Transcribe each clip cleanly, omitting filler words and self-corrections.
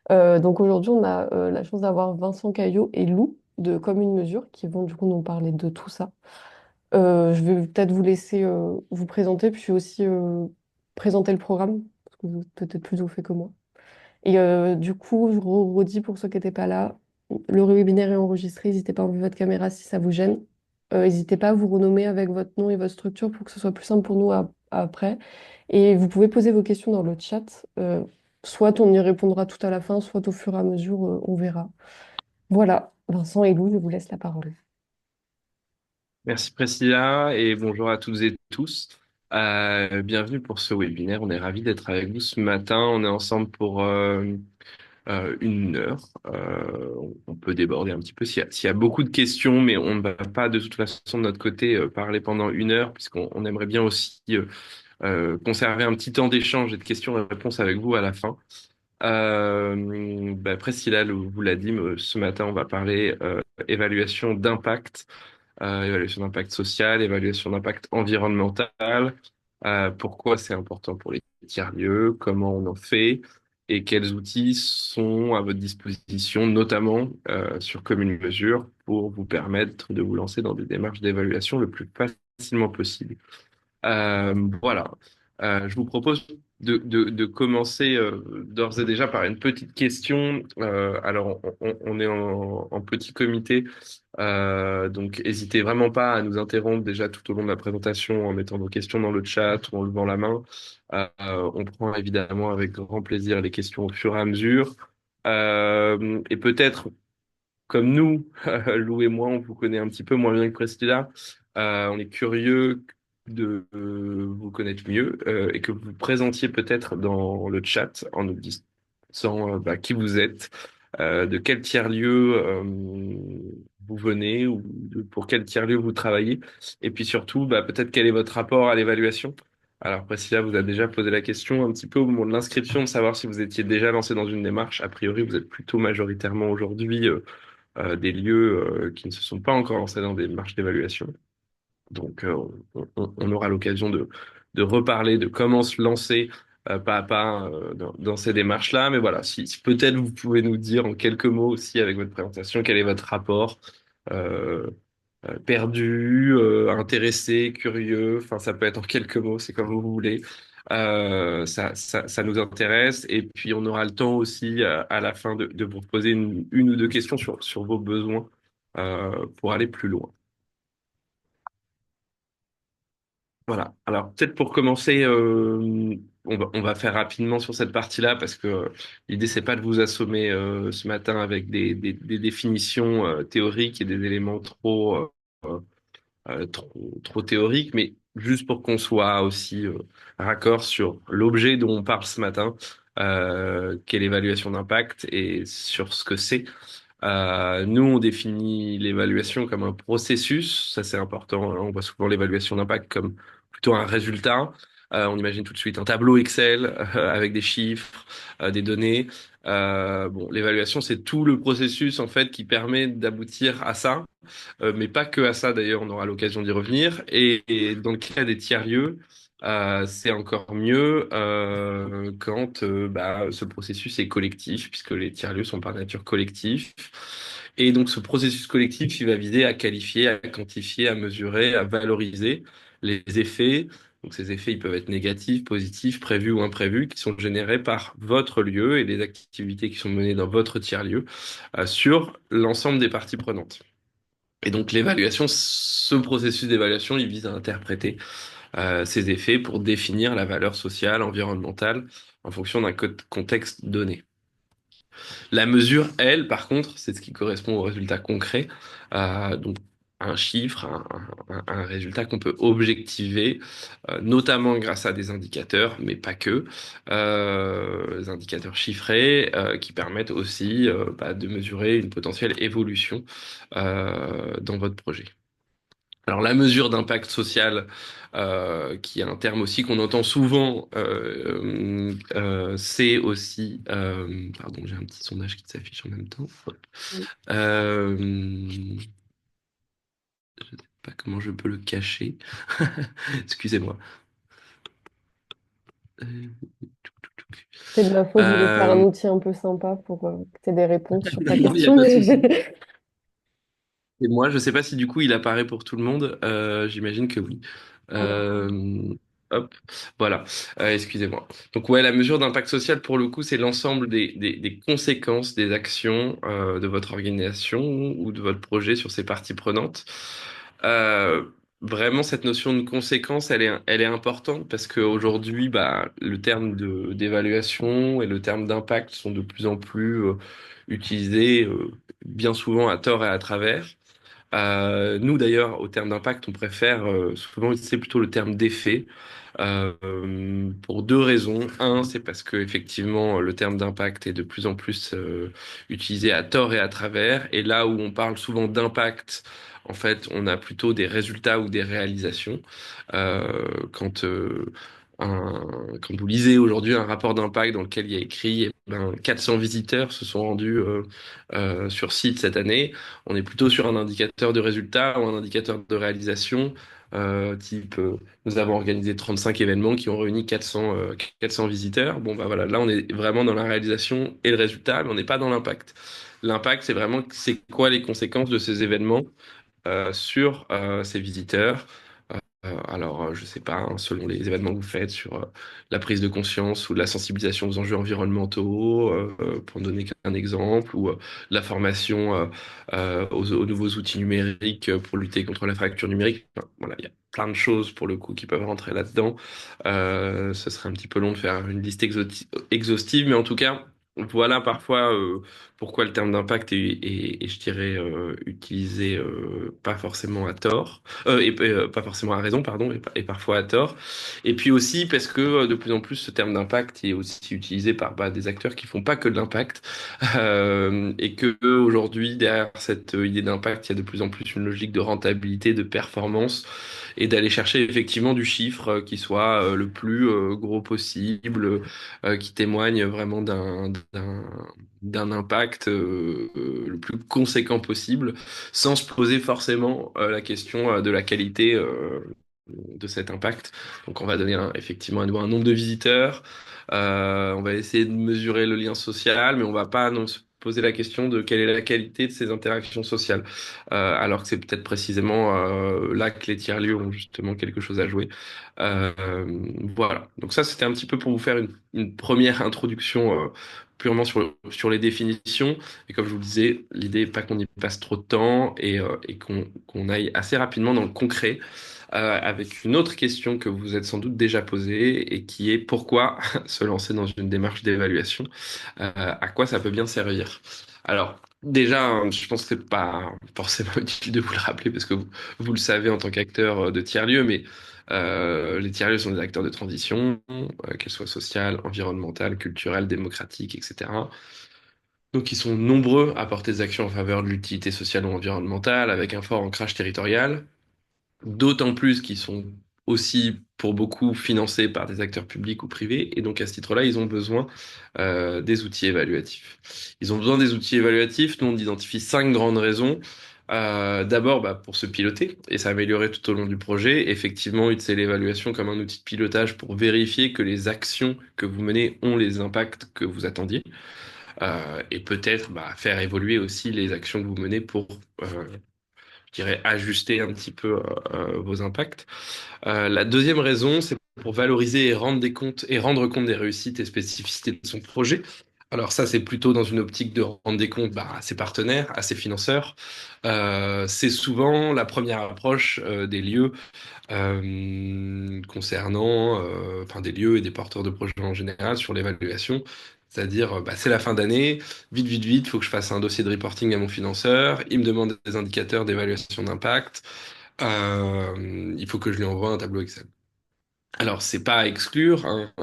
Donc aujourd'hui, on a la chance d'avoir Vincent Caillot et Lou de Comme une mesure qui vont du coup nous parler de tout ça. Je vais peut-être vous laisser vous présenter, puis aussi présenter le programme, parce que vous êtes peut-être plus au fait que moi. Et du coup, je redis pour ceux qui n'étaient pas là, le webinaire est enregistré, n'hésitez pas à enlever votre caméra si ça vous gêne. N'hésitez pas à vous renommer avec votre nom et votre structure pour que ce soit plus simple pour nous après. Et vous pouvez poser vos questions dans le chat. Soit on y répondra tout à la fin, soit au fur et à mesure, on verra. Voilà, Vincent et Lou, je vous laisse la parole. Merci Priscilla et bonjour à toutes et tous. Bienvenue pour ce webinaire. On est ravis d'être avec vous ce matin. On est ensemble pour 1 heure. On peut déborder un petit peu s'il y a beaucoup de questions, mais on ne va pas de toute façon de notre côté parler pendant 1 heure puisqu'on aimerait bien aussi conserver un petit temps d'échange et de questions et réponses avec vous à la fin. Priscilla vous l'a dit, ce matin on va parler évaluation d'impact, évaluation d'impact social, évaluation d'impact environnemental, pourquoi c'est important pour les tiers-lieux, comment on en fait et quels outils sont à votre disposition, notamment sur Commune Mesure, pour vous permettre de vous lancer dans des démarches d'évaluation le plus facilement possible. Voilà. Je vous propose de commencer d'ores et déjà par une petite question. Alors, on est en petit comité, donc n'hésitez vraiment pas à nous interrompre déjà tout au long de la présentation en mettant vos questions dans le chat ou en levant la main. On prend évidemment avec grand plaisir les questions au fur et à mesure. Et peut-être comme nous, Lou et moi, on vous connaît un petit peu moins bien que Priscilla. On est curieux de vous connaître mieux et que vous vous présentiez peut-être dans le chat en nous disant qui vous êtes, de quel tiers-lieu vous venez ou pour quel tiers-lieu vous travaillez. Et puis surtout, peut-être quel est votre rapport à l'évaluation. Alors, Priscilla vous a déjà posé la question un petit peu au moment de l'inscription de savoir si vous étiez déjà lancé dans une démarche. A priori, vous êtes plutôt majoritairement aujourd'hui des lieux qui ne se sont pas encore lancés dans des marches d'évaluation. Donc, on aura l'occasion de reparler de comment se lancer pas à pas dans ces démarches-là. Mais voilà, si peut-être vous pouvez nous dire en quelques mots aussi avec votre présentation, quel est votre rapport euh, perdu, intéressé, curieux. Enfin, ça peut être en quelques mots, c'est comme vous voulez. Ça nous intéresse. Et puis, on aura le temps aussi à la fin de vous poser une ou deux questions sur vos besoins pour aller plus loin. Voilà. Alors, peut-être pour commencer, on va faire rapidement sur cette partie-là parce que l'idée, c'est pas de vous assommer ce matin avec des définitions théoriques et des éléments trop théorique, mais juste pour qu'on soit aussi raccord sur l'objet dont on parle ce matin, qu'est l'évaluation d'impact et sur ce que c'est. Nous, on définit l'évaluation comme un processus, ça c'est important, hein. On voit souvent l'évaluation d'impact comme plutôt un résultat. On imagine tout de suite un tableau Excel avec des chiffres, des données. Bon, l'évaluation, c'est tout le processus en fait qui permet d'aboutir à ça. Mais pas que à ça d'ailleurs, on aura l'occasion d'y revenir. Et dans le cas des tiers-lieux, c'est encore mieux quand ce processus est collectif, puisque les tiers-lieux sont par nature collectifs. Et donc ce processus collectif, il va viser à qualifier, à quantifier, à mesurer, à valoriser les effets. Donc ces effets, ils peuvent être négatifs, positifs, prévus ou imprévus, qui sont générés par votre lieu et les activités qui sont menées dans votre tiers-lieu sur l'ensemble des parties prenantes. Et donc l'évaluation, ce processus d'évaluation, il vise à interpréter ces effets pour définir la valeur sociale, environnementale, en fonction d'un contexte donné. La mesure, elle, par contre, c'est ce qui correspond au résultat concret. Donc un chiffre, un résultat qu'on peut objectiver, notamment grâce à des indicateurs, mais pas que, des indicateurs chiffrés qui permettent aussi de mesurer une potentielle évolution dans votre projet. Alors la mesure d'impact social, qui est un terme aussi qu'on entend souvent, c'est aussi, pardon, j'ai un petit sondage qui s'affiche en même temps. Euh, je sais pas comment je peux le cacher. Excusez-moi. C'est de ma faute, je voulais faire un Euh, outil un peu sympa pour que tu aies des réponses sur ta non, il n'y a question. pas de souci. Et moi, je sais pas si du coup il apparaît pour tout le monde. J'imagine que oui. Euh, hop, voilà. Excusez-moi. Donc ouais, la mesure d'impact social pour le coup, c'est l'ensemble des conséquences des actions de votre organisation ou de votre projet sur ses parties prenantes. Euh, Vraiment, cette notion de conséquence, elle est importante parce qu'aujourd'hui, bah, le terme d'évaluation et le terme d'impact sont de plus en plus utilisés bien souvent à tort et à travers. Nous d'ailleurs, au terme d'impact, on préfère souvent utiliser plutôt le terme d'effet pour deux raisons. Un, c'est parce que effectivement, le terme d'impact est de plus en plus utilisé à tort et à travers. Et là où on parle souvent d'impact, en fait, on a plutôt des résultats ou des réalisations. Euh, quand un- Quand vous lisez aujourd'hui un rapport d'impact dans lequel il y a écrit, 400 visiteurs se sont rendus sur site cette année. On est plutôt sur un indicateur de résultat ou un indicateur de réalisation, type nous avons organisé 35 événements qui ont réuni 400 visiteurs. Bon, bah voilà, là on est vraiment dans la réalisation et le résultat, mais on n'est pas dans l'impact. L'impact, c'est vraiment c'est quoi les conséquences de ces événements sur ces visiteurs. Je sais pas, hein, selon les événements que vous faites, sur la prise de conscience ou de la sensibilisation aux enjeux environnementaux, pour ne donner qu'un exemple, ou la formation aux nouveaux outils numériques pour lutter contre la fracture numérique. Enfin, voilà, il y a plein de choses pour le coup qui peuvent rentrer là-dedans. Ce serait un petit peu long de faire une liste exhaustive, mais en tout cas, voilà parfois pourquoi le terme d'impact est, je dirais, utilisé pas forcément à tort pas forcément à raison, pardon, et parfois à tort. Et puis aussi parce que de plus en plus ce terme d'impact est aussi utilisé par des acteurs qui font pas que de l'impact, et que aujourd'hui derrière cette idée d'impact, il y a de plus en plus une logique de rentabilité, de performance, et d'aller chercher effectivement du chiffre qui soit le plus gros possible, qui témoigne vraiment d'un impact le plus conséquent possible sans se poser forcément la question de la qualité de cet impact. Donc on va donner effectivement à nouveau un nombre de visiteurs, on va essayer de mesurer le lien social, mais on va pas non se poser la question de quelle est la qualité de ces interactions sociales, alors que c'est peut-être précisément là que les tiers-lieux ont justement quelque chose à jouer. Euh, voilà. Donc ça, c'était un petit peu pour vous faire une première introduction purement sur les définitions. Et comme je vous le disais, l'idée n'est pas qu'on y passe trop de temps et qu'on aille assez rapidement dans le concret avec une autre question que vous vous êtes sans doute déjà posée et qui est pourquoi se lancer dans une démarche d'évaluation? À quoi ça peut bien servir? Alors, déjà, hein, je pense que c'est pas forcément utile de vous le rappeler parce que vous le savez en tant qu'acteur de tiers-lieux, mais les tiers-lieux sont des acteurs de transition, qu'elles soient sociales, environnementales, culturelles, démocratiques, etc. Donc, ils sont nombreux à porter des actions en faveur de l'utilité sociale ou environnementale avec un fort ancrage territorial. D'autant plus qu'ils sont aussi, pour beaucoup, financés par des acteurs publics ou privés. Et donc, à ce titre-là, ils ont besoin des outils évaluatifs. Ils ont besoin des outils évaluatifs. Nous, on identifie cinq grandes raisons. D'abord, bah, pour se piloter et s'améliorer tout au long du projet. Effectivement, utiliser l'évaluation comme un outil de pilotage pour vérifier que les actions que vous menez ont les impacts que vous attendiez. Et peut-être bah, faire évoluer aussi les actions que vous menez pour je dirais, ajuster un petit peu vos impacts. La deuxième raison, c'est pour valoriser et rendre compte des réussites et spécificités de son projet. Alors ça, c'est plutôt dans une optique de rendre des comptes bah, à ses partenaires, à ses financeurs. C'est souvent la première approche des lieux concernant, enfin des lieux et des porteurs de projets en général sur l'évaluation. C'est-à-dire, bah, c'est la fin d'année, vite, vite, vite, il faut que je fasse un dossier de reporting à mon financeur, il me demande des indicateurs d'évaluation d'impact, il faut que je lui envoie un tableau Excel. Alors, c'est pas à exclure, hein,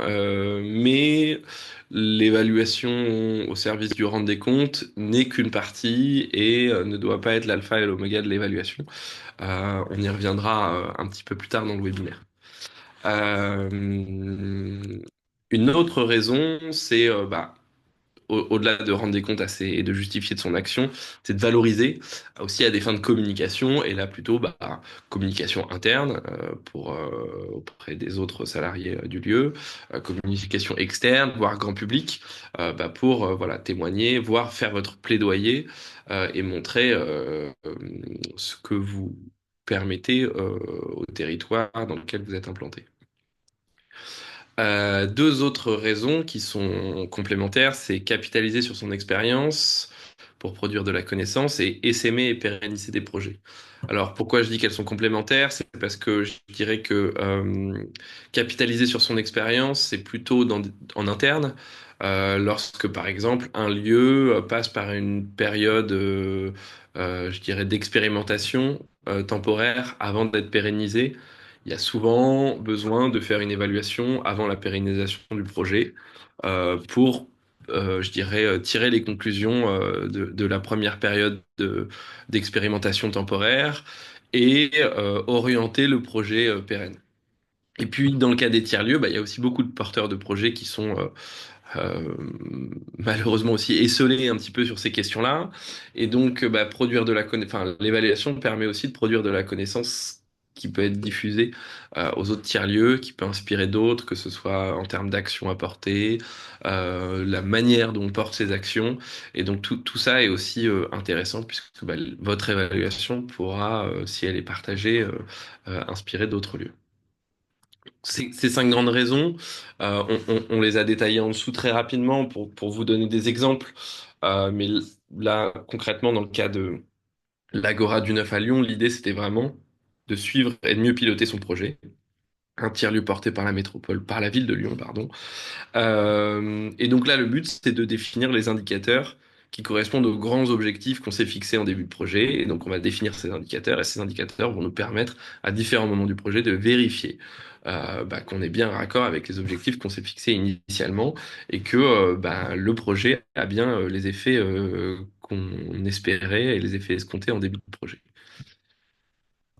mais l'évaluation au service du rendre des comptes n'est qu'une partie et ne doit pas être l'alpha et l'oméga de l'évaluation. On y reviendra un petit peu plus tard dans le webinaire. Euh, une autre raison, c'est bah, au-delà de rendre des comptes et de justifier de son action, c'est de valoriser aussi à des fins de communication, et là plutôt communication interne auprès des autres salariés du lieu, communication externe, voire grand public, pour voilà, témoigner, voire faire votre plaidoyer et montrer ce que vous permettez au territoire dans lequel vous êtes implanté. Deux autres raisons qui sont complémentaires, c'est capitaliser sur son expérience pour produire de la connaissance et essaimer et pérenniser des projets. Alors pourquoi je dis qu'elles sont complémentaires? C'est parce que je dirais que capitaliser sur son expérience, c'est plutôt en interne. Lorsque par exemple un lieu passe par une période, je dirais, d'expérimentation temporaire avant d'être pérennisé, il y a souvent besoin de faire une évaluation avant la pérennisation du projet pour, je dirais, tirer les conclusions de la première période d'expérimentation temporaire et orienter le projet pérenne. Et puis, dans le cas des tiers-lieux, il y a aussi beaucoup de porteurs de projets qui sont euh, malheureusement aussi esselés un petit peu sur ces questions-là. Et donc, produire de la enfin, l'évaluation permet aussi de produire de la connaissance qui peut être diffusée aux autres tiers-lieux, qui peut inspirer d'autres, que ce soit en termes d'actions à porter, la manière dont on porte ces actions. Et donc, tout ça est aussi intéressant puisque votre évaluation pourra, si elle est partagée, inspirer d'autres lieux. Ces cinq grandes raisons, on les a détaillées en dessous très rapidement pour vous donner des exemples. Mais là, concrètement, dans le cas de l'Agora du 9 à Lyon, l'idée, c'était vraiment de suivre et de mieux piloter son projet. Un tiers-lieu porté par la métropole, par la ville de Lyon, pardon, et donc là, le but, c'est de définir les indicateurs qui correspondent aux grands objectifs qu'on s'est fixés en début de projet. Et donc, on va définir ces indicateurs, et ces indicateurs vont nous permettre, à différents moments du projet, de vérifier qu'on est bien raccord avec les objectifs qu'on s'est fixés initialement et que le projet a bien les effets qu'on espérait et les effets escomptés en début de projet.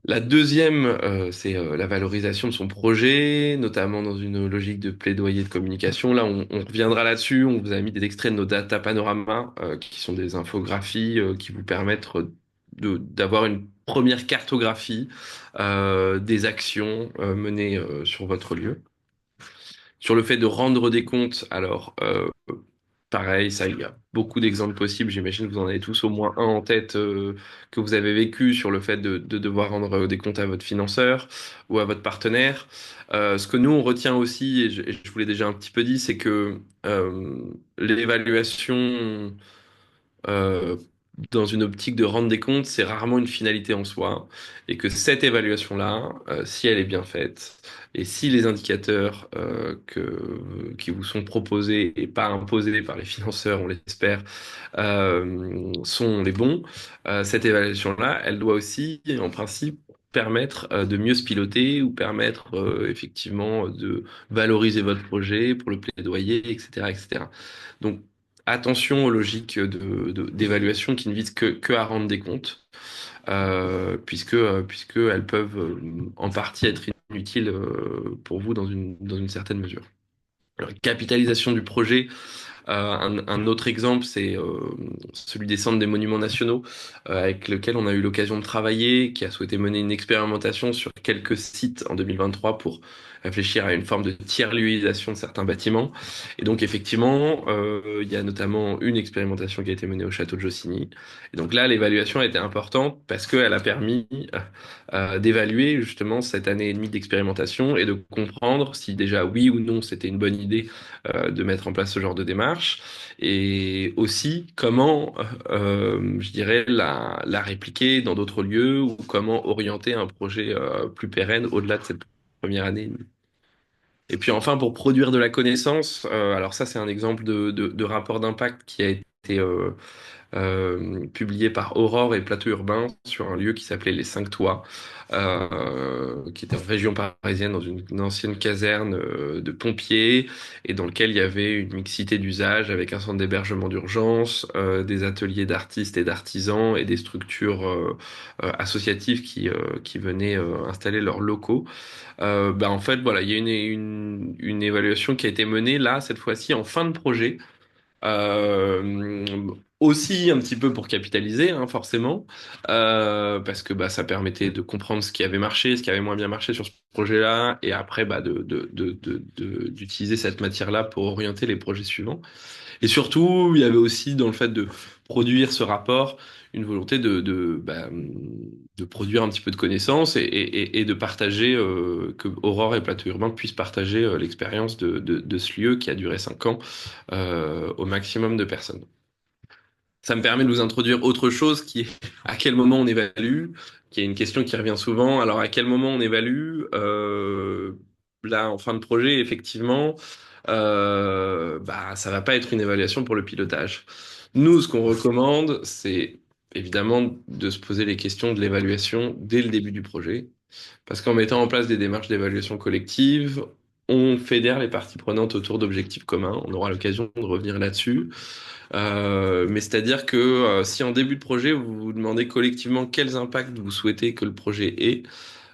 La deuxième, c'est la valorisation de son projet, notamment dans une logique de plaidoyer de communication. Là, on reviendra là-dessus. On vous a mis des extraits de nos data panoramas, qui sont des infographies qui vous permettent d'avoir une première cartographie des actions menées sur votre lieu. Sur le fait de rendre des comptes, alors pareil, ça, il y a beaucoup d'exemples possibles. J'imagine que vous en avez tous au moins un en tête que vous avez vécu sur le fait de devoir rendre des comptes à votre financeur ou à votre partenaire. Ce que nous, on retient aussi, et je vous l'ai déjà un petit peu dit, c'est que l'évaluation euh, dans une optique de rendre des comptes, c'est rarement une finalité en soi, et que cette évaluation-là, si elle est bien faite, et si les indicateurs qui vous sont proposés et pas imposés par les financeurs, on l'espère, sont les bons, cette évaluation-là, elle doit aussi, en principe, permettre de mieux se piloter ou permettre effectivement de valoriser votre projet pour le plaidoyer, etc., etc. Donc, attention aux logiques d'évaluation qui ne visent que à rendre des comptes, puisque elles peuvent en partie être inutiles pour vous dans une certaine mesure. Alors, capitalisation du projet, un autre exemple, c'est celui des centres des monuments nationaux, avec lequel on a eu l'occasion de travailler, qui a souhaité mener une expérimentation sur quelques sites en 2023 pour réfléchir à une forme de tiers-lieuisation de certains bâtiments. Et donc effectivement, il y a notamment une expérimentation qui a été menée au château de Jossigny. Et donc là, l'évaluation a été importante parce qu'elle a permis d'évaluer justement cette année et demie d'expérimentation et de comprendre si déjà oui ou non c'était une bonne idée de mettre en place ce genre de démarche, et aussi comment, je dirais, la répliquer dans d'autres lieux ou comment orienter un projet plus pérenne au-delà de cette première année. Et puis enfin, pour produire de la connaissance, alors ça c'est un exemple de rapport d'impact qui a été publié par Aurore et Plateau Urbain sur un lieu qui s'appelait les Cinq Toits, qui était en région parisienne dans une ancienne caserne de pompiers et dans lequel il y avait une mixité d'usages avec un centre d'hébergement d'urgence, des ateliers d'artistes et d'artisans et des structures associatives qui venaient installer leurs locaux. En fait, voilà, il y a une évaluation qui a été menée là, cette fois-ci en fin de projet Euh, Aussi un petit peu pour capitaliser, hein, forcément, parce que bah, ça permettait de comprendre ce qui avait marché, ce qui avait moins bien marché sur ce projet-là, et après bah, d'utiliser cette matière-là pour orienter les projets suivants. Et surtout, il y avait aussi dans le fait de produire ce rapport une volonté de produire un petit peu de connaissances et de partager, que Aurore et Plateau Urbain puissent partager l'expérience de ce lieu qui a duré 5 ans au maximum de personnes. Ça me permet de vous introduire autre chose qui est à quel moment on évalue, qui est une question qui revient souvent. Alors à quel moment on évalue? Là, en fin de projet, effectivement, bah ça va pas être une évaluation pour le pilotage. Nous, ce qu'on recommande, c'est évidemment de se poser les questions de l'évaluation dès le début du projet, parce qu'en mettant en place des démarches d'évaluation collective, on fédère les parties prenantes autour d'objectifs communs. On aura l'occasion de revenir là-dessus. Mais c'est-à-dire que si en début de projet, vous vous demandez collectivement quels impacts vous souhaitez que le projet ait,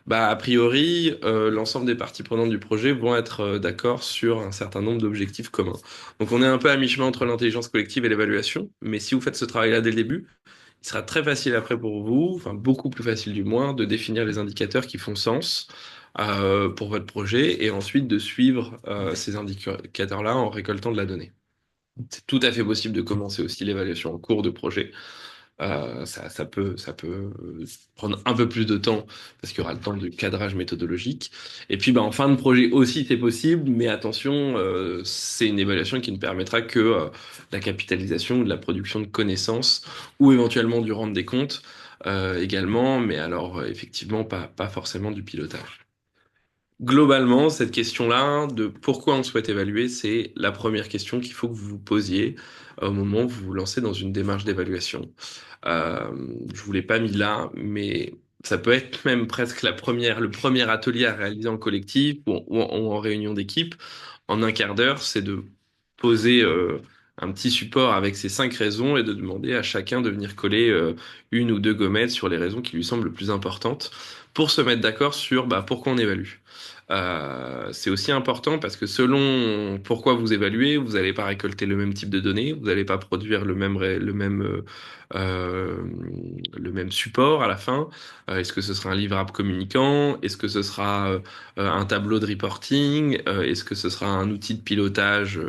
bah, a priori, l'ensemble des parties prenantes du projet vont être d'accord sur un certain nombre d'objectifs communs. Donc on est un peu à mi-chemin entre l'intelligence collective et l'évaluation, mais si vous faites ce travail-là dès le début, il sera très facile après pour vous, enfin beaucoup plus facile du moins, de définir les indicateurs qui font sens pour votre projet et ensuite de suivre ces indicateurs-là en récoltant de la donnée. C'est tout à fait possible de commencer aussi l'évaluation en cours de projet. Ça peut prendre un peu plus de temps parce qu'il y aura le temps de cadrage méthodologique. Et puis, bah, en fin de projet aussi, c'est possible, mais attention, c'est une évaluation qui ne permettra que la capitalisation ou de la production de connaissances ou éventuellement du rendre des comptes également, mais alors effectivement pas forcément du pilotage. Globalement, cette question-là de pourquoi on souhaite évaluer, c'est la première question qu'il faut que vous vous posiez au moment où vous vous lancez dans une démarche d'évaluation. Euh, je vous l'ai pas mis là, mais ça peut être même presque le premier atelier à réaliser en collectif ou en réunion d'équipe. En un quart d'heure, c'est de poser un petit support avec ces 5 raisons et de demander à chacun de venir coller une ou deux gommettes sur les raisons qui lui semblent les plus importantes pour se mettre d'accord sur bah, pourquoi on évalue. C'est aussi important parce que selon pourquoi vous évaluez, vous n'allez pas récolter le même type de données, vous n'allez pas produire euh, le même support à la fin. Est-ce que ce sera un livrable communicant? Est-ce que ce sera un tableau de reporting? Est-ce que ce sera un outil de pilotage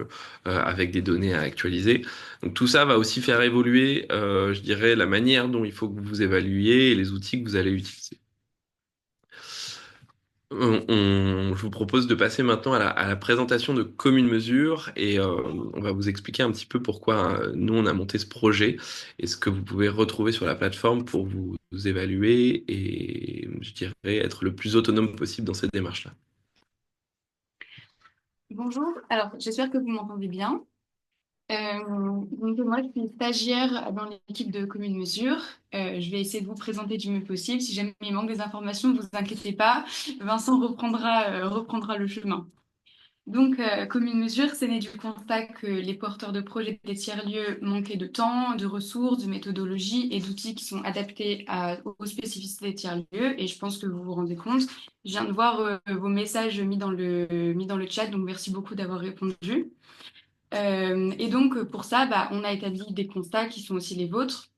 avec des données à actualiser? Donc tout ça va aussi faire évoluer, je dirais, la manière dont il faut que vous évaluiez et les outils que vous allez utiliser. Je vous propose de passer maintenant à la présentation de commune mesure et on va vous expliquer un petit peu pourquoi nous on a monté ce projet et ce que vous pouvez retrouver sur la plateforme pour vous évaluer et je dirais être le plus autonome possible dans cette démarche-là. Bonjour, alors j'espère que vous m'entendez bien. Donc, moi, je suis stagiaire dans l'équipe de Commune Mesure. Je vais essayer de vous présenter du mieux possible. Si jamais il manque des informations, ne vous inquiétez pas, Vincent reprendra le chemin. Donc, Commune Mesure, c'est né du constat que les porteurs de projets des tiers-lieux manquaient de temps, de ressources, de méthodologies et d'outils qui sont adaptés aux spécificités des tiers-lieux. Et je pense que vous vous rendez compte. Je viens de voir vos messages mis dans le chat, donc merci beaucoup d'avoir répondu. Et donc, pour ça, bah, on a établi des constats qui sont aussi les vôtres.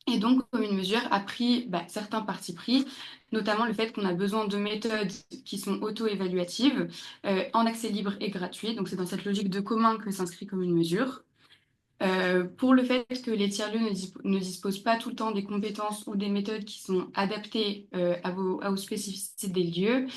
Et donc, comme une mesure, a pris certains partis pris, notamment le fait qu'on a besoin de méthodes qui sont auto-évaluatives, en accès libre et gratuit. Donc, c'est dans cette logique de commun que s'inscrit comme une mesure. Pour le fait que les tiers-lieux ne disposent pas tout le temps des compétences ou des méthodes qui sont adaptées aux spécificités des lieux,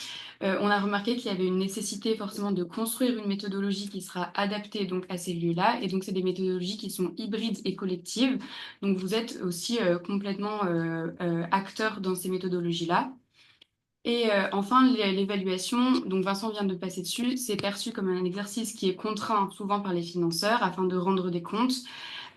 on a remarqué qu'il y avait une nécessité forcément de construire une méthodologie qui sera adaptée donc à ces lieux-là. Et donc, c'est des méthodologies qui sont hybrides et collectives. Donc, vous êtes aussi complètement acteur dans ces méthodologies-là. Et enfin, l'évaluation, donc Vincent vient de passer dessus, c'est perçu comme un exercice qui est contraint souvent par les financeurs afin de rendre des comptes,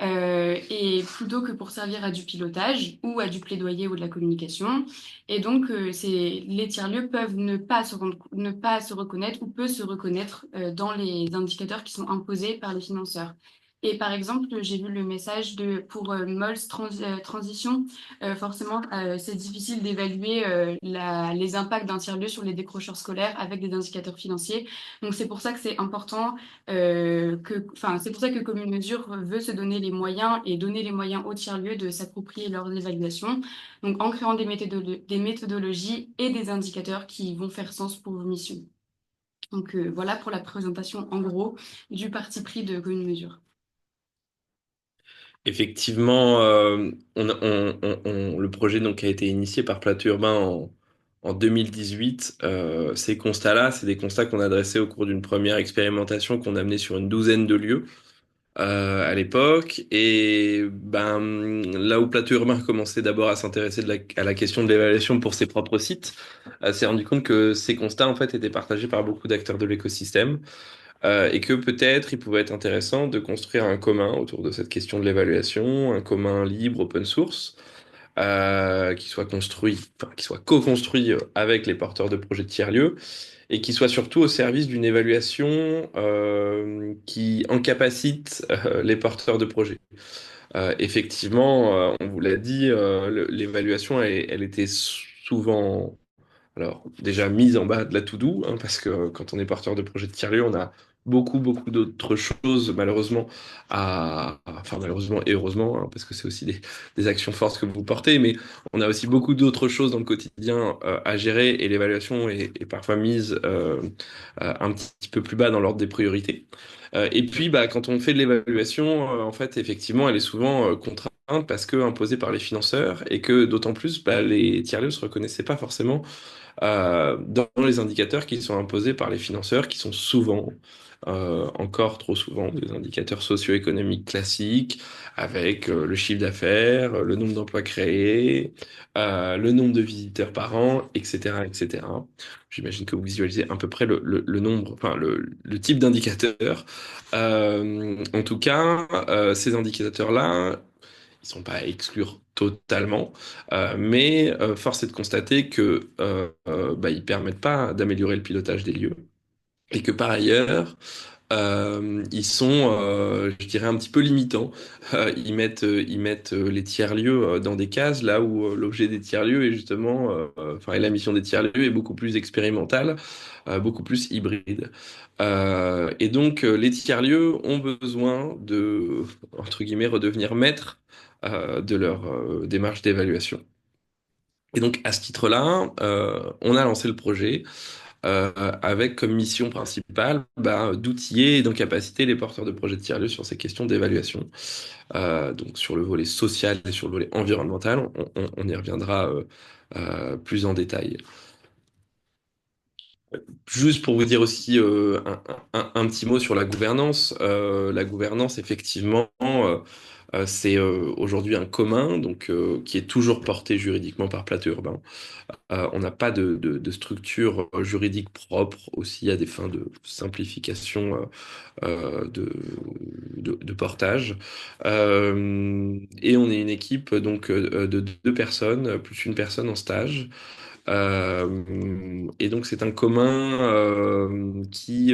et plutôt que pour servir à du pilotage ou à du plaidoyer ou de la communication. Et donc, les tiers-lieux peuvent ne pas se reconnaître ou peut se reconnaître dans les indicateurs qui sont imposés par les financeurs. Et par exemple, j'ai vu le message pour MOLS Transition. Forcément, c'est difficile d'évaluer les impacts d'un tiers-lieu sur les décrocheurs scolaires avec des indicateurs financiers. Donc c'est pour ça que c'est important c'est pour ça que Commune Mesure veut se donner les moyens et donner les moyens aux tiers-lieux de s'approprier leurs évaluations. Donc en créant des méthodologies et des indicateurs qui vont faire sens pour vos missions. Donc voilà pour la présentation en gros du parti pris de Commune Mesure. Effectivement, le projet donc a été initié par Plateau Urbain en 2018. Ces constats-là, c'est des constats qu'on a dressés au cours d'une première expérimentation qu'on a menée sur une douzaine de lieux à l'époque. Et ben là où Plateau Urbain a commencé d'abord à s'intéresser à la question de l'évaluation pour ses propres sites, s'est rendu compte que ces constats en fait étaient partagés par beaucoup d'acteurs de l'écosystème et que peut-être il pouvait être intéressant de construire un commun autour de cette question de l'évaluation, un commun libre, open source, qui soit co-construit avec les porteurs de projets de tiers-lieux et qui soit surtout au service d'une évaluation qui incapacite les porteurs de projets. Effectivement, on vous l'a dit, l'évaluation, elle était souvent alors, déjà mise en bas de la to-do, hein, parce que quand on est porteur de projet de tiers-lieu, on a beaucoup d'autres choses, malheureusement, enfin, malheureusement et heureusement, hein, parce que c'est aussi des actions fortes que vous portez, mais on a aussi beaucoup d'autres choses dans le quotidien à gérer et l'évaluation est parfois mise un petit peu plus bas dans l'ordre des priorités. Et puis, bah, quand on fait de l'évaluation, en fait, effectivement, elle est souvent contrainte parce que imposée par les financeurs et que d'autant plus, bah, les tiers-lieux ne se reconnaissaient pas forcément dans les indicateurs qui sont imposés par les financeurs, qui sont souvent, encore trop souvent, des indicateurs socio-économiques classiques, avec le chiffre d'affaires, le nombre d'emplois créés, le nombre de visiteurs par an, etc., etc. J'imagine que vous visualisez à peu près le nombre, enfin le type d'indicateur. En tout cas, ces indicateurs-là, ils sont pas à exclure totalement, mais force est de constater que bah, ils permettent pas d'améliorer le pilotage des lieux et que par ailleurs ils sont, je dirais, un petit peu limitants. Ils mettent les tiers-lieux dans des cases là où l'objet des tiers-lieux est justement, enfin, et la mission des tiers-lieux est beaucoup plus expérimentale, beaucoup plus hybride. Et donc, les tiers-lieux ont besoin de, entre guillemets, redevenir maîtres de leur démarche d'évaluation. Et donc, à ce titre-là, on a lancé le projet avec comme mission principale bah, d'outiller et d'encapaciter les porteurs de projets de tiers-lieux sur ces questions d'évaluation. Donc sur le volet social et sur le volet environnemental, on y reviendra plus en détail. Juste pour vous dire aussi un petit mot sur la gouvernance. La gouvernance, effectivement, c'est aujourd'hui un commun, donc qui est toujours porté juridiquement par Plateau Urbain. On n'a pas de structure juridique propre aussi à des fins de simplification de portage. Et on est une équipe donc de deux personnes, plus une personne en stage. Et donc c'est un commun qui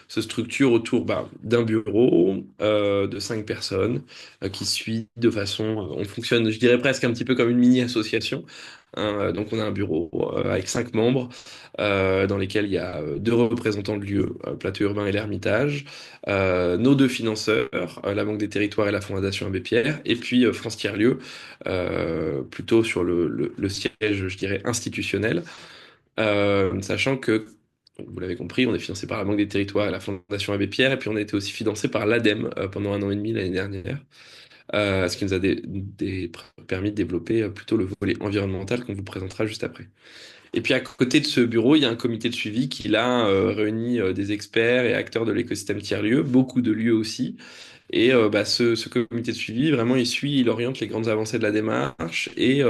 se structure autour bah, d'un bureau de 5 personnes qui suit de façon, on fonctionne, je dirais presque un petit peu comme une mini-association. Hein. Donc on a un bureau avec 5 membres dans lesquels il y a deux représentants de lieux, Plateau Urbain et l'Ermitage, nos deux financeurs, la Banque des Territoires et la Fondation Abbé Pierre, et puis France Tiers-Lieux, plutôt sur le siège, je dirais, institutionnel, sachant que, vous l'avez compris, on est financé par la Banque des Territoires et la Fondation Abbé Pierre, et puis on a été aussi financé par l'ADEME pendant 1 an et demi l'année dernière, ce qui nous a permis de développer plutôt le volet environnemental qu'on vous présentera juste après. Et puis à côté de ce bureau, il y a un comité de suivi qui là réunit des experts et acteurs de l'écosystème tiers-lieux, beaucoup de lieux aussi. Et bah, ce comité de suivi, vraiment, il oriente les grandes avancées de la démarche et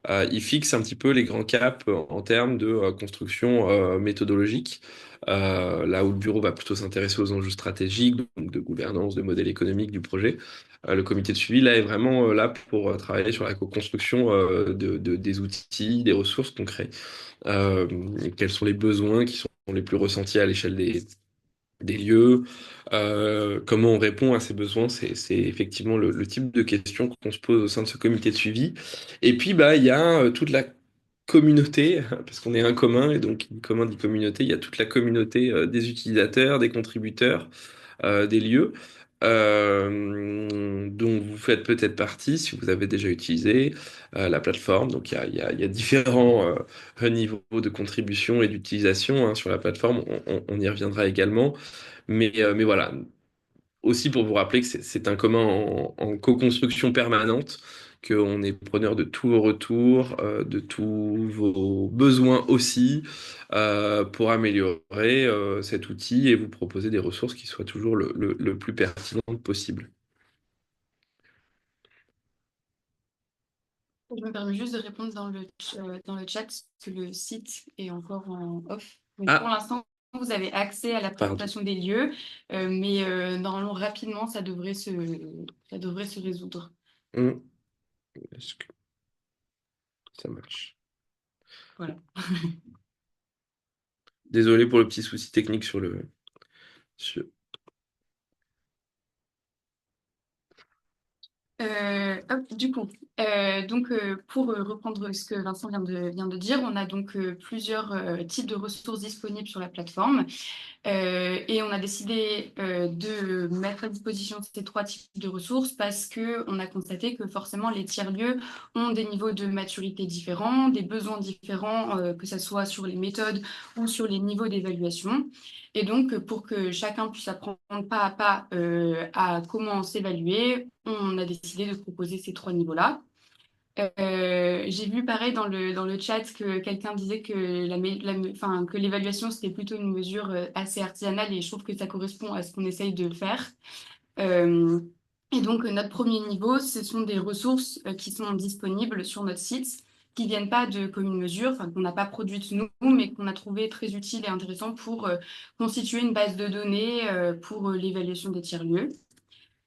il fixe un petit peu les grands caps en termes de construction méthodologique. Là où le bureau va plutôt s'intéresser aux enjeux stratégiques, donc de gouvernance, de modèle économique du projet. Le comité de suivi, là, est vraiment là pour travailler sur la co-construction des outils, des ressources concrètes. Quels sont les besoins qui sont les plus ressentis à l'échelle des lieux, comment on répond à ces besoins, c'est effectivement le type de questions qu'on se pose au sein de ce comité de suivi. Et puis, bah, il y a toute la communauté, parce qu'on est un commun, et donc commun dit communauté, il y a toute la communauté des utilisateurs, des contributeurs, des lieux, dont vous faites peut-être partie si vous avez déjà utilisé la plateforme. Donc il y a différents niveaux de contribution et d'utilisation hein, sur la plateforme, on y reviendra également. Mais voilà, aussi pour vous rappeler que c'est un commun en co-construction permanente, qu'on est preneur de tous vos retours, de tous vos besoins aussi, pour améliorer cet outil et vous proposer des ressources qui soient toujours le plus pertinentes possible. Je me permets juste de répondre dans le chat parce que le site est encore en off. Donc, pour Ah, l'instant, vous avez accès à la pardon. présentation des lieux, mais normalement, rapidement, ça devrait se résoudre. Hum, est-ce que ça marche? Voilà. Désolé pour le petit souci technique sur le... sur- Du coup, pour reprendre ce que Vincent vient de dire, on a donc plusieurs types de ressources disponibles sur la plateforme. Et on a décidé de mettre à disposition ces trois types de ressources parce que on a constaté que forcément les tiers-lieux ont des niveaux de maturité différents, des besoins différents, que ce soit sur les méthodes ou sur les niveaux d'évaluation. Et donc, pour que chacun puisse apprendre pas à pas à comment s'évaluer, on a décidé de proposer ces trois niveaux-là. J'ai vu pareil dans le chat que quelqu'un disait que enfin, que l'évaluation c'était plutôt une mesure assez artisanale et je trouve que ça correspond à ce qu'on essaye de faire. Euh, et donc notre premier niveau, ce sont des ressources qui sont disponibles sur notre site, qui viennent pas de commune mesure, enfin, qu'on n'a pas produites nous, mais qu'on a trouvé très utiles et intéressantes pour constituer une base de données pour l'évaluation des tiers-lieux.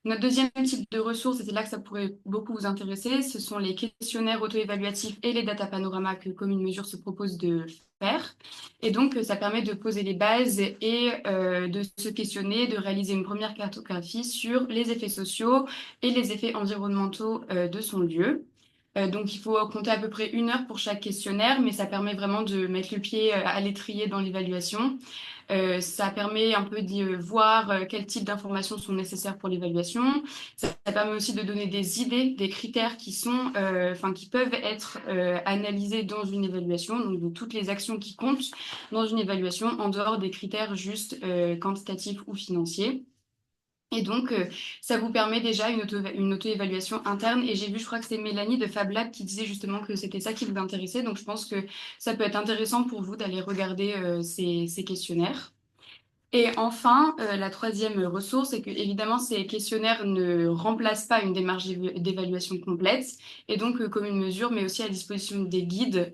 Notre deuxième type de ressources, et c'est là que ça pourrait beaucoup vous intéresser, ce sont les questionnaires auto-évaluatifs et les data panoramas que Commune Mesure se propose de faire. Et donc, ça permet de poser les bases et de se questionner, de réaliser une première cartographie sur les effets sociaux et les effets environnementaux de son lieu. Donc, il faut compter à peu près 1 heure pour chaque questionnaire, mais ça permet vraiment de mettre le pied à l'étrier dans l'évaluation. Ça permet un peu de voir quel type d'informations sont nécessaires pour l'évaluation. Ça permet aussi de donner des idées, des critères qui sont, enfin, qui peuvent être analysés dans une évaluation, donc de toutes les actions qui comptent dans une évaluation, en dehors des critères juste quantitatifs ou financiers. Et donc, ça vous permet déjà une auto-évaluation interne. Et j'ai vu, je crois que c'est Mélanie de Fab Lab qui disait justement que c'était ça qui vous intéressait. Donc, je pense que ça peut être intéressant pour vous d'aller regarder ces questionnaires. Et enfin, la troisième ressource, c'est que évidemment, ces questionnaires ne remplacent pas une démarche d'évaluation complète, et donc comme une mesure, mais aussi à disposition des guides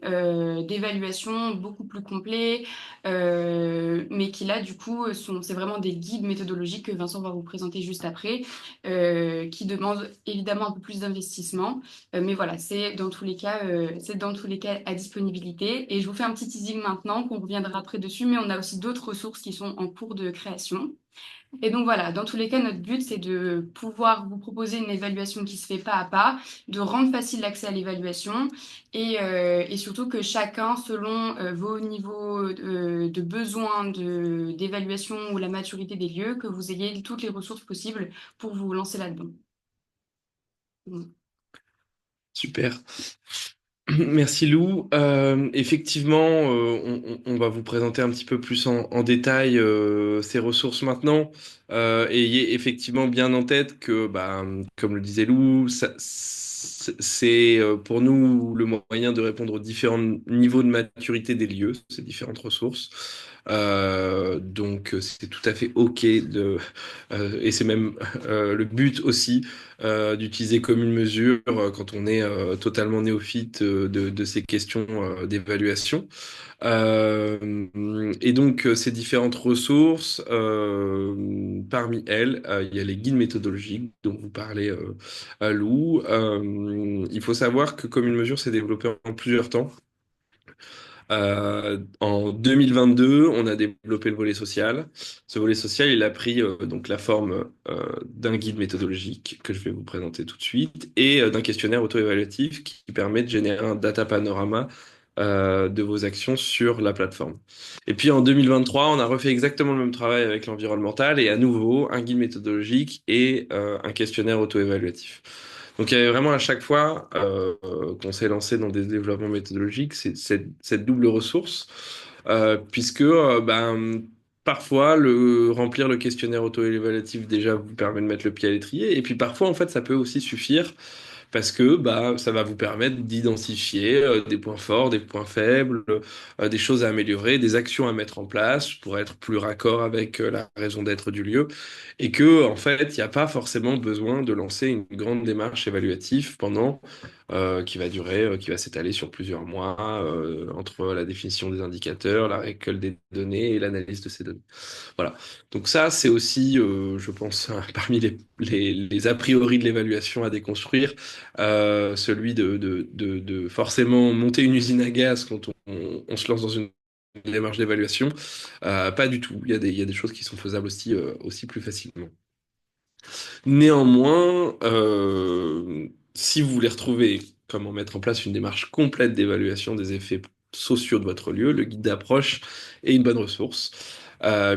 d'évaluation beaucoup plus complets, mais qui là, du coup, c'est vraiment des guides méthodologiques que Vincent va vous présenter juste après, qui demandent évidemment un peu plus d'investissement, mais voilà, c'est dans tous les cas à disponibilité. Et je vous fais un petit teasing maintenant, qu'on reviendra après dessus, mais on a aussi d'autres ressources qui sont en cours de création. Et donc voilà, dans tous les cas, notre but, c'est de pouvoir vous proposer une évaluation qui se fait pas à pas, de rendre facile l'accès à l'évaluation et surtout que chacun, selon vos niveaux de besoin d'évaluation ou la maturité des lieux, que vous ayez toutes les ressources possibles pour vous lancer là-dedans. Super. Merci Lou. Effectivement, on va vous présenter un petit peu plus en détail ces ressources maintenant. Ayez effectivement bien en tête que, bah, comme le disait Lou, c'est pour nous le moyen de répondre aux différents niveaux de maturité des lieux, ces différentes ressources. Donc c'est tout à fait OK et c'est même le but aussi d'utiliser comme une mesure quand on est totalement néophyte de ces questions d'évaluation. Et donc, ces différentes ressources, parmi elles, il y a les guides méthodologiques dont vous parlez à Lou. Il faut savoir que comme une mesure s'est développée en plusieurs temps. En 2022, on a développé le volet social. Ce volet social, il a pris donc la forme d'un guide méthodologique que je vais vous présenter tout de suite et d'un questionnaire auto-évaluatif qui permet de générer un data panorama de vos actions sur la plateforme. Et puis en 2023, on a refait exactement le même travail avec l'environnemental et à nouveau un guide méthodologique et un questionnaire auto-évaluatif. Donc il y avait vraiment à chaque fois qu'on s'est lancé dans des développements méthodologiques, c'est cette double ressource, puisque parfois remplir le questionnaire auto-évaluatif déjà vous permet de mettre le pied à l'étrier, et puis parfois en fait ça peut aussi suffire parce que ça va vous permettre d'identifier des points forts, des points faibles, des choses à améliorer, des actions à mettre en place pour être plus raccord avec la raison d'être du lieu, et que en fait, il n'y a pas forcément besoin de lancer une grande démarche évaluative qui va s'étaler sur plusieurs mois entre la définition des indicateurs, la récolte des données et l'analyse de ces données. Voilà. Donc ça, c'est aussi, je pense, parmi les a priori de l'évaluation à déconstruire, celui de forcément monter une usine à gaz quand on se lance dans une démarche d'évaluation. Pas du tout. Il y a des choses qui sont faisables aussi plus facilement. Néanmoins, si vous voulez retrouver comment mettre en place une démarche complète d'évaluation des effets sociaux de votre lieu, le guide d'approche est une bonne ressource,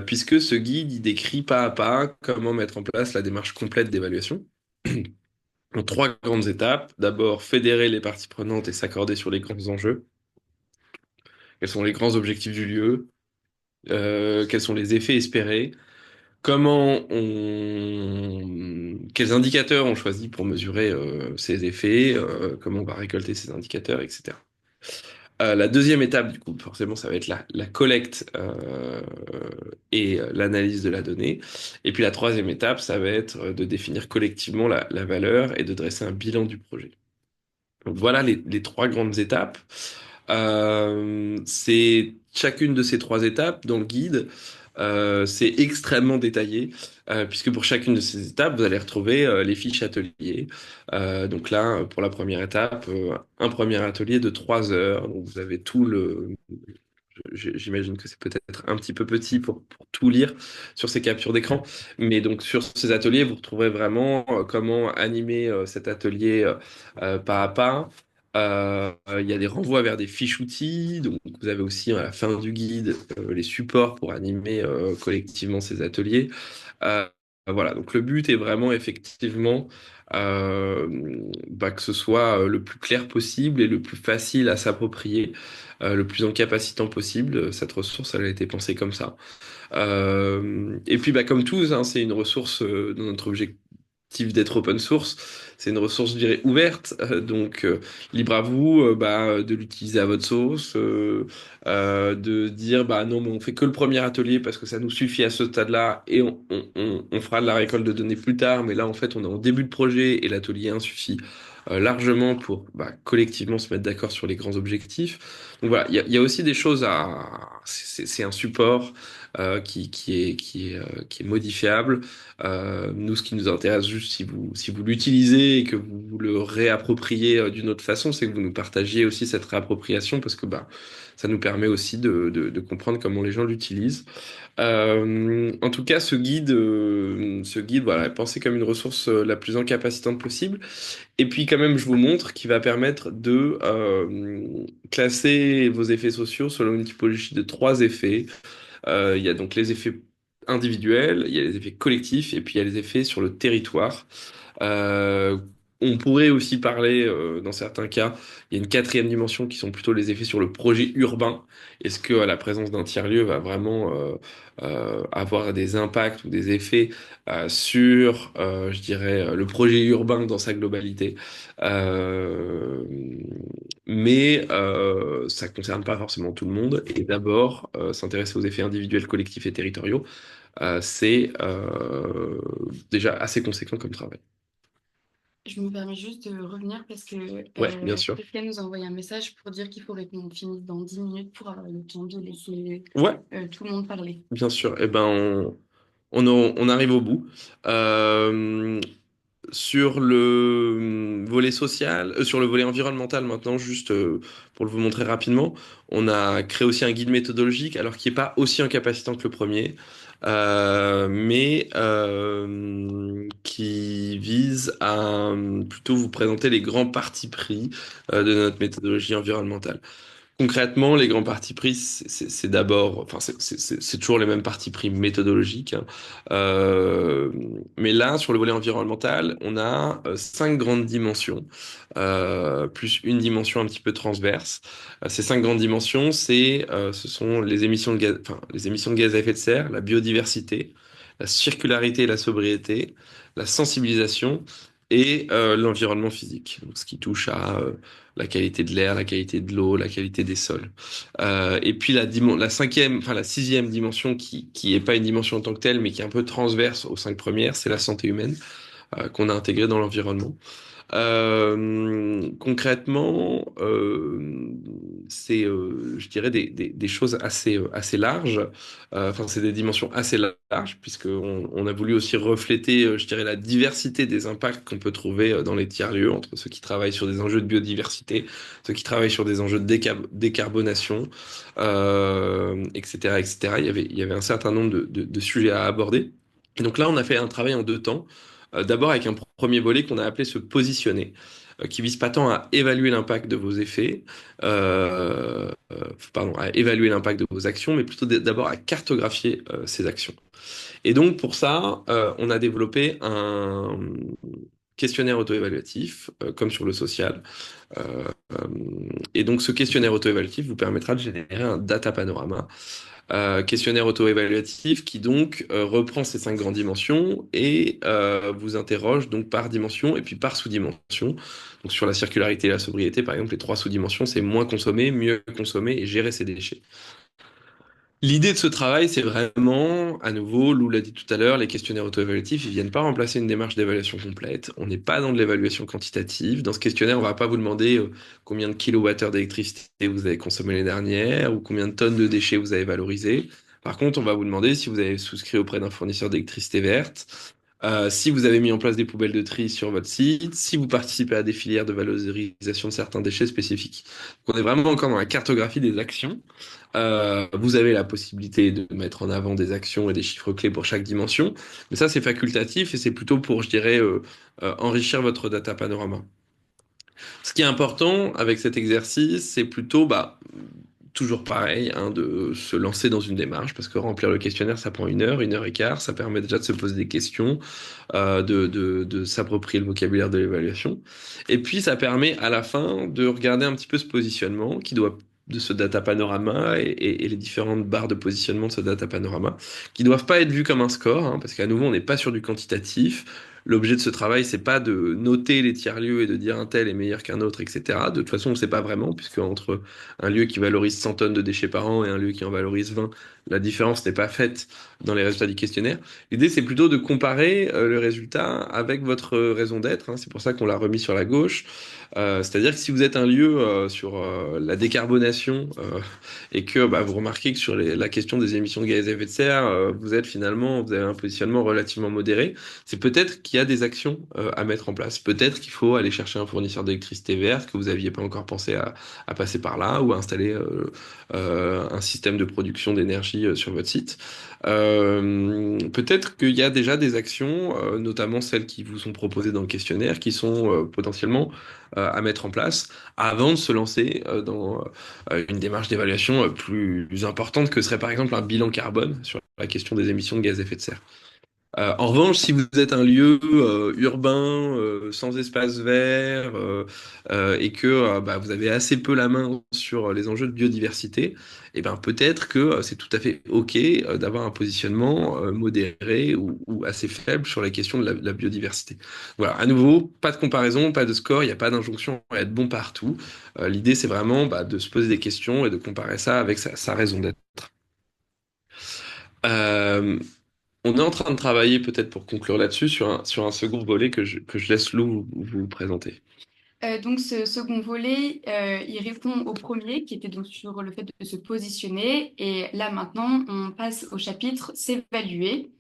puisque ce guide, il décrit pas à pas comment mettre en place la démarche complète d'évaluation. En trois grandes étapes. D'abord, fédérer les parties prenantes et s'accorder sur les grands enjeux. Quels sont les grands objectifs du lieu? Quels sont les effets espérés? Quels indicateurs on choisit pour mesurer ces effets, comment on va récolter ces indicateurs, etc. La deuxième étape, du coup, forcément, ça va être la collecte et l'analyse de la donnée. Et puis la troisième étape, ça va être de définir collectivement la valeur et de dresser un bilan du projet. Donc voilà les trois grandes étapes. C'est chacune de ces trois étapes dans le guide, c'est extrêmement détaillé, puisque pour chacune de ces étapes, vous allez retrouver les fiches ateliers. Donc là, pour la première étape, un premier atelier de 3 heures. Donc vous avez tout le. J'imagine que c'est peut-être un petit peu petit pour tout lire sur ces captures d'écran, mais donc sur ces ateliers, vous retrouverez vraiment comment animer cet atelier pas à pas. Il y a des renvois vers des fiches outils, donc vous avez aussi à la fin du guide les supports pour animer collectivement ces ateliers. Euh, voilà, donc le but est vraiment effectivement que ce soit le plus clair possible et le plus facile à s'approprier, le plus incapacitant possible. Cette ressource, elle a été pensée comme ça. Et puis, comme tous, hein, c'est une ressource dont notre objectif d'être open source. C'est une ressource, je dirais, ouverte, donc libre à vous de l'utiliser à votre sauce, de dire bah non, mais on fait que le premier atelier parce que ça nous suffit à ce stade-là et on fera de la récolte de données plus tard, mais là en fait on est en début de projet et l'atelier 1 suffit largement pour collectivement se mettre d'accord sur les grands objectifs. Donc voilà, il y a aussi des choses à... C'est un support qui est modifiable. Nous, ce qui nous intéresse juste si vous l'utilisez et que vous le réappropriez d'une autre façon, c'est que vous nous partagiez aussi cette réappropriation parce que ça nous permet aussi de comprendre comment les gens l'utilisent. En tout cas, ce guide, voilà, est pensé comme une ressource la plus incapacitante possible. Et puis, quand même, je vous montre qui va permettre de classer vos effets sociaux selon une typologie de trois effets. Il y a donc les effets individuels, il y a les effets collectifs et puis il y a les effets sur le territoire. Euh, on pourrait aussi parler, dans certains cas, il y a une quatrième dimension qui sont plutôt les effets sur le projet urbain. Est-ce que la présence d'un tiers-lieu va vraiment avoir des impacts ou des effets sur, je dirais, le projet urbain dans sa globalité? Euh, mais ça ne concerne pas forcément tout le monde. Et d'abord, s'intéresser aux effets individuels, collectifs et territoriaux, c'est déjà assez conséquent comme travail. Je me permets juste de revenir parce que Ouais, bien sûr. quelqu'un nous a envoyé un message pour dire qu'il faudrait qu'on finisse dans 10 minutes pour avoir le temps de laisser Ouais, tout le monde parler. bien sûr. Eh ben, on arrive au bout. Euh, sur volet social, sur le volet environnemental maintenant, juste pour vous montrer rapidement, on a créé aussi un guide méthodologique, alors qui n'est pas aussi incapacitant que le premier, mais qui vise à plutôt vous présenter les grands partis pris de notre méthodologie environnementale. Concrètement, les grands partis pris, c'est d'abord, enfin, c'est toujours les mêmes partis pris méthodologiques, hein. Euh, mais là, sur le volet environnemental, on a cinq grandes dimensions, plus une dimension un petit peu transverse. Ces cinq grandes dimensions, ce sont les émissions de gaz, enfin, les émissions de gaz à effet de serre, la biodiversité, la circularité et la sobriété, la sensibilisation et l'environnement physique, donc ce qui touche à la qualité de l'air, la qualité de l'eau, la qualité des sols. Et puis la cinquième, enfin la sixième dimension qui est pas une dimension en tant que telle, mais qui est un peu transverse aux cinq premières, c'est la santé humaine qu'on a intégrée dans l'environnement. Concrètement, je dirais, des choses assez larges. Enfin, c'est des dimensions assez larges, puisqu'on a voulu aussi refléter, je dirais, la diversité des impacts qu'on peut trouver dans les tiers-lieux, entre ceux qui travaillent sur des enjeux de biodiversité, ceux qui travaillent sur des enjeux de décarbonation, etc., etc. Il y avait un certain nombre de sujets à aborder. Et donc là, on a fait un travail en deux temps. D'abord avec un premier volet qu'on a appelé se positionner, qui vise pas tant à évaluer l'impact de vos effets, pardon, à évaluer l'impact de vos actions, mais plutôt d'abord à cartographier ces actions. Et donc pour ça, on a développé un questionnaire auto-évaluatif, comme sur le social. Euh, euh, et donc ce questionnaire auto-évaluatif vous permettra de générer un data panorama, questionnaire auto-évaluatif qui donc reprend ces cinq grandes dimensions et vous interroge donc par dimension et puis par sous-dimension. Donc sur la circularité et la sobriété, par exemple, les trois sous-dimensions, c'est moins consommer, mieux consommer et gérer ses déchets. L'idée de ce travail, c'est vraiment, à nouveau, Lou l'a dit tout à l'heure, les questionnaires auto-évaluatifs, ils viennent pas remplacer une démarche d'évaluation complète. On n'est pas dans de l'évaluation quantitative. Dans ce questionnaire, on va pas vous demander combien de kilowattheures d'électricité vous avez consommé l'année dernière ou combien de tonnes de déchets vous avez valorisé. Par contre, on va vous demander si vous avez souscrit auprès d'un fournisseur d'électricité verte, si vous avez mis en place des poubelles de tri sur votre site, si vous participez à des filières de valorisation de certains déchets spécifiques. Donc, on est vraiment encore dans la cartographie des actions. Vous avez la possibilité de mettre en avant des actions et des chiffres clés pour chaque dimension, mais ça c'est facultatif et c'est plutôt pour, je dirais, enrichir votre data panorama. Ce qui est important avec cet exercice, c'est plutôt, toujours pareil, hein, de se lancer dans une démarche, parce que remplir le questionnaire, ça prend une heure et quart, ça permet déjà de se poser des questions, de s'approprier le vocabulaire de l'évaluation. Et puis, ça permet à la fin de regarder un petit peu ce positionnement de ce data panorama et les différentes barres de positionnement de ce data panorama, qui doivent pas être vues comme un score, hein, parce qu'à nouveau, on n'est pas sur du quantitatif. L'objet de ce travail, c'est pas de noter les tiers-lieux et de dire un tel est meilleur qu'un autre, etc. De toute façon, on ne sait pas vraiment, puisque entre un lieu qui valorise 100 tonnes de déchets par an et un lieu qui en valorise 20, la différence n'est pas faite dans les résultats du questionnaire. L'idée, c'est plutôt de comparer le résultat avec votre raison d'être, hein. C'est pour ça qu'on l'a remis sur la gauche. C'est-à-dire que si vous êtes un lieu sur la décarbonation et que vous remarquez que sur la question des émissions de gaz à effet de serre, vous avez un positionnement relativement modéré, c'est peut-être qu'il y a des actions à mettre en place. Peut-être qu'il faut aller chercher un fournisseur d'électricité verte que vous n'aviez pas encore pensé à passer par là ou à installer un système de production d'énergie sur votre site. Peut-être qu'il y a déjà des actions, notamment celles qui vous sont proposées dans le questionnaire, qui sont potentiellement à mettre en place avant de se lancer dans une démarche d'évaluation plus importante que serait par exemple un bilan carbone sur la question des émissions de gaz à effet de serre. En revanche, si vous êtes un lieu urbain, sans espace vert, et que vous avez assez peu la main sur les enjeux de biodiversité, et ben peut-être que c'est tout à fait OK d'avoir un positionnement modéré ou assez faible sur la question de la biodiversité. Voilà, à nouveau, pas de comparaison, pas de score, il n'y a pas d'injonction à être bon partout. L'idée, c'est vraiment de se poser des questions et de comparer ça avec sa raison d'être. Euh, on est en train de travailler, peut-être pour conclure là-dessus, sur un second volet que je laisse Lou vous présenter. Donc ce second volet, il répond au premier qui était donc sur le fait de se positionner. Et là maintenant, on passe au chapitre s'évaluer.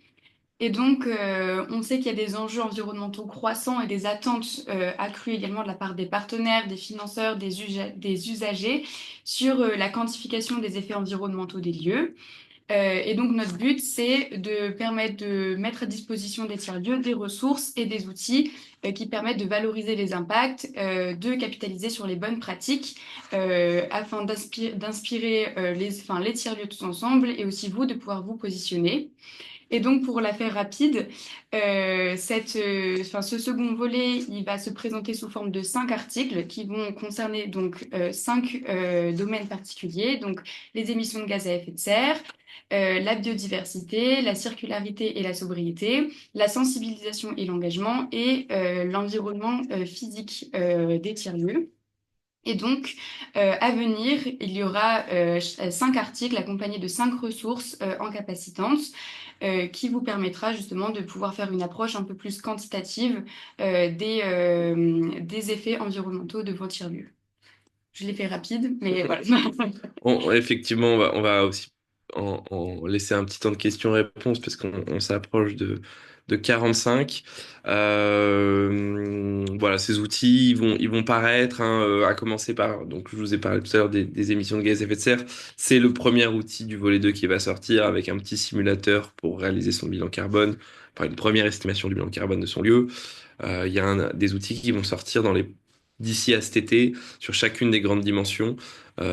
Et donc, on sait qu'il y a des enjeux environnementaux croissants et des attentes accrues également de la part des partenaires, des financeurs, des usagers sur la quantification des effets environnementaux des lieux. Et donc, notre but, c'est de permettre de mettre à disposition des tiers-lieux des ressources et des outils qui permettent de valoriser les impacts, de capitaliser sur les bonnes pratiques afin d'inspirer enfin, les tiers-lieux tous ensemble et aussi vous de pouvoir vous positionner. Et donc, pour la faire rapide, enfin, ce second volet, il va se présenter sous forme de 5 articles qui vont concerner donc 5 domaines particuliers, donc les émissions de gaz à effet de serre, la biodiversité, la circularité et la sobriété, la sensibilisation et l'engagement et l'environnement physique des tiers-lieux. Et donc, à venir, il y aura 5 articles accompagnés de 5 ressources en capacitantes qui vous permettra justement de pouvoir faire une approche un peu plus quantitative des effets environnementaux de vos tiers-lieux. Je l'ai fait rapide, mais voilà. Effectivement, on va aussi en laisser un petit temps de questions-réponses parce qu'on s'approche de 45. Voilà, ces outils, ils vont paraître, hein, à commencer par, donc je vous ai parlé tout à l'heure des émissions de gaz à effet de serre. C'est le premier outil du volet 2 qui va sortir avec un petit simulateur pour réaliser son bilan carbone, enfin une première estimation du bilan carbone de son lieu. Il y a des outils qui vont sortir d'ici à cet été sur chacune des grandes dimensions,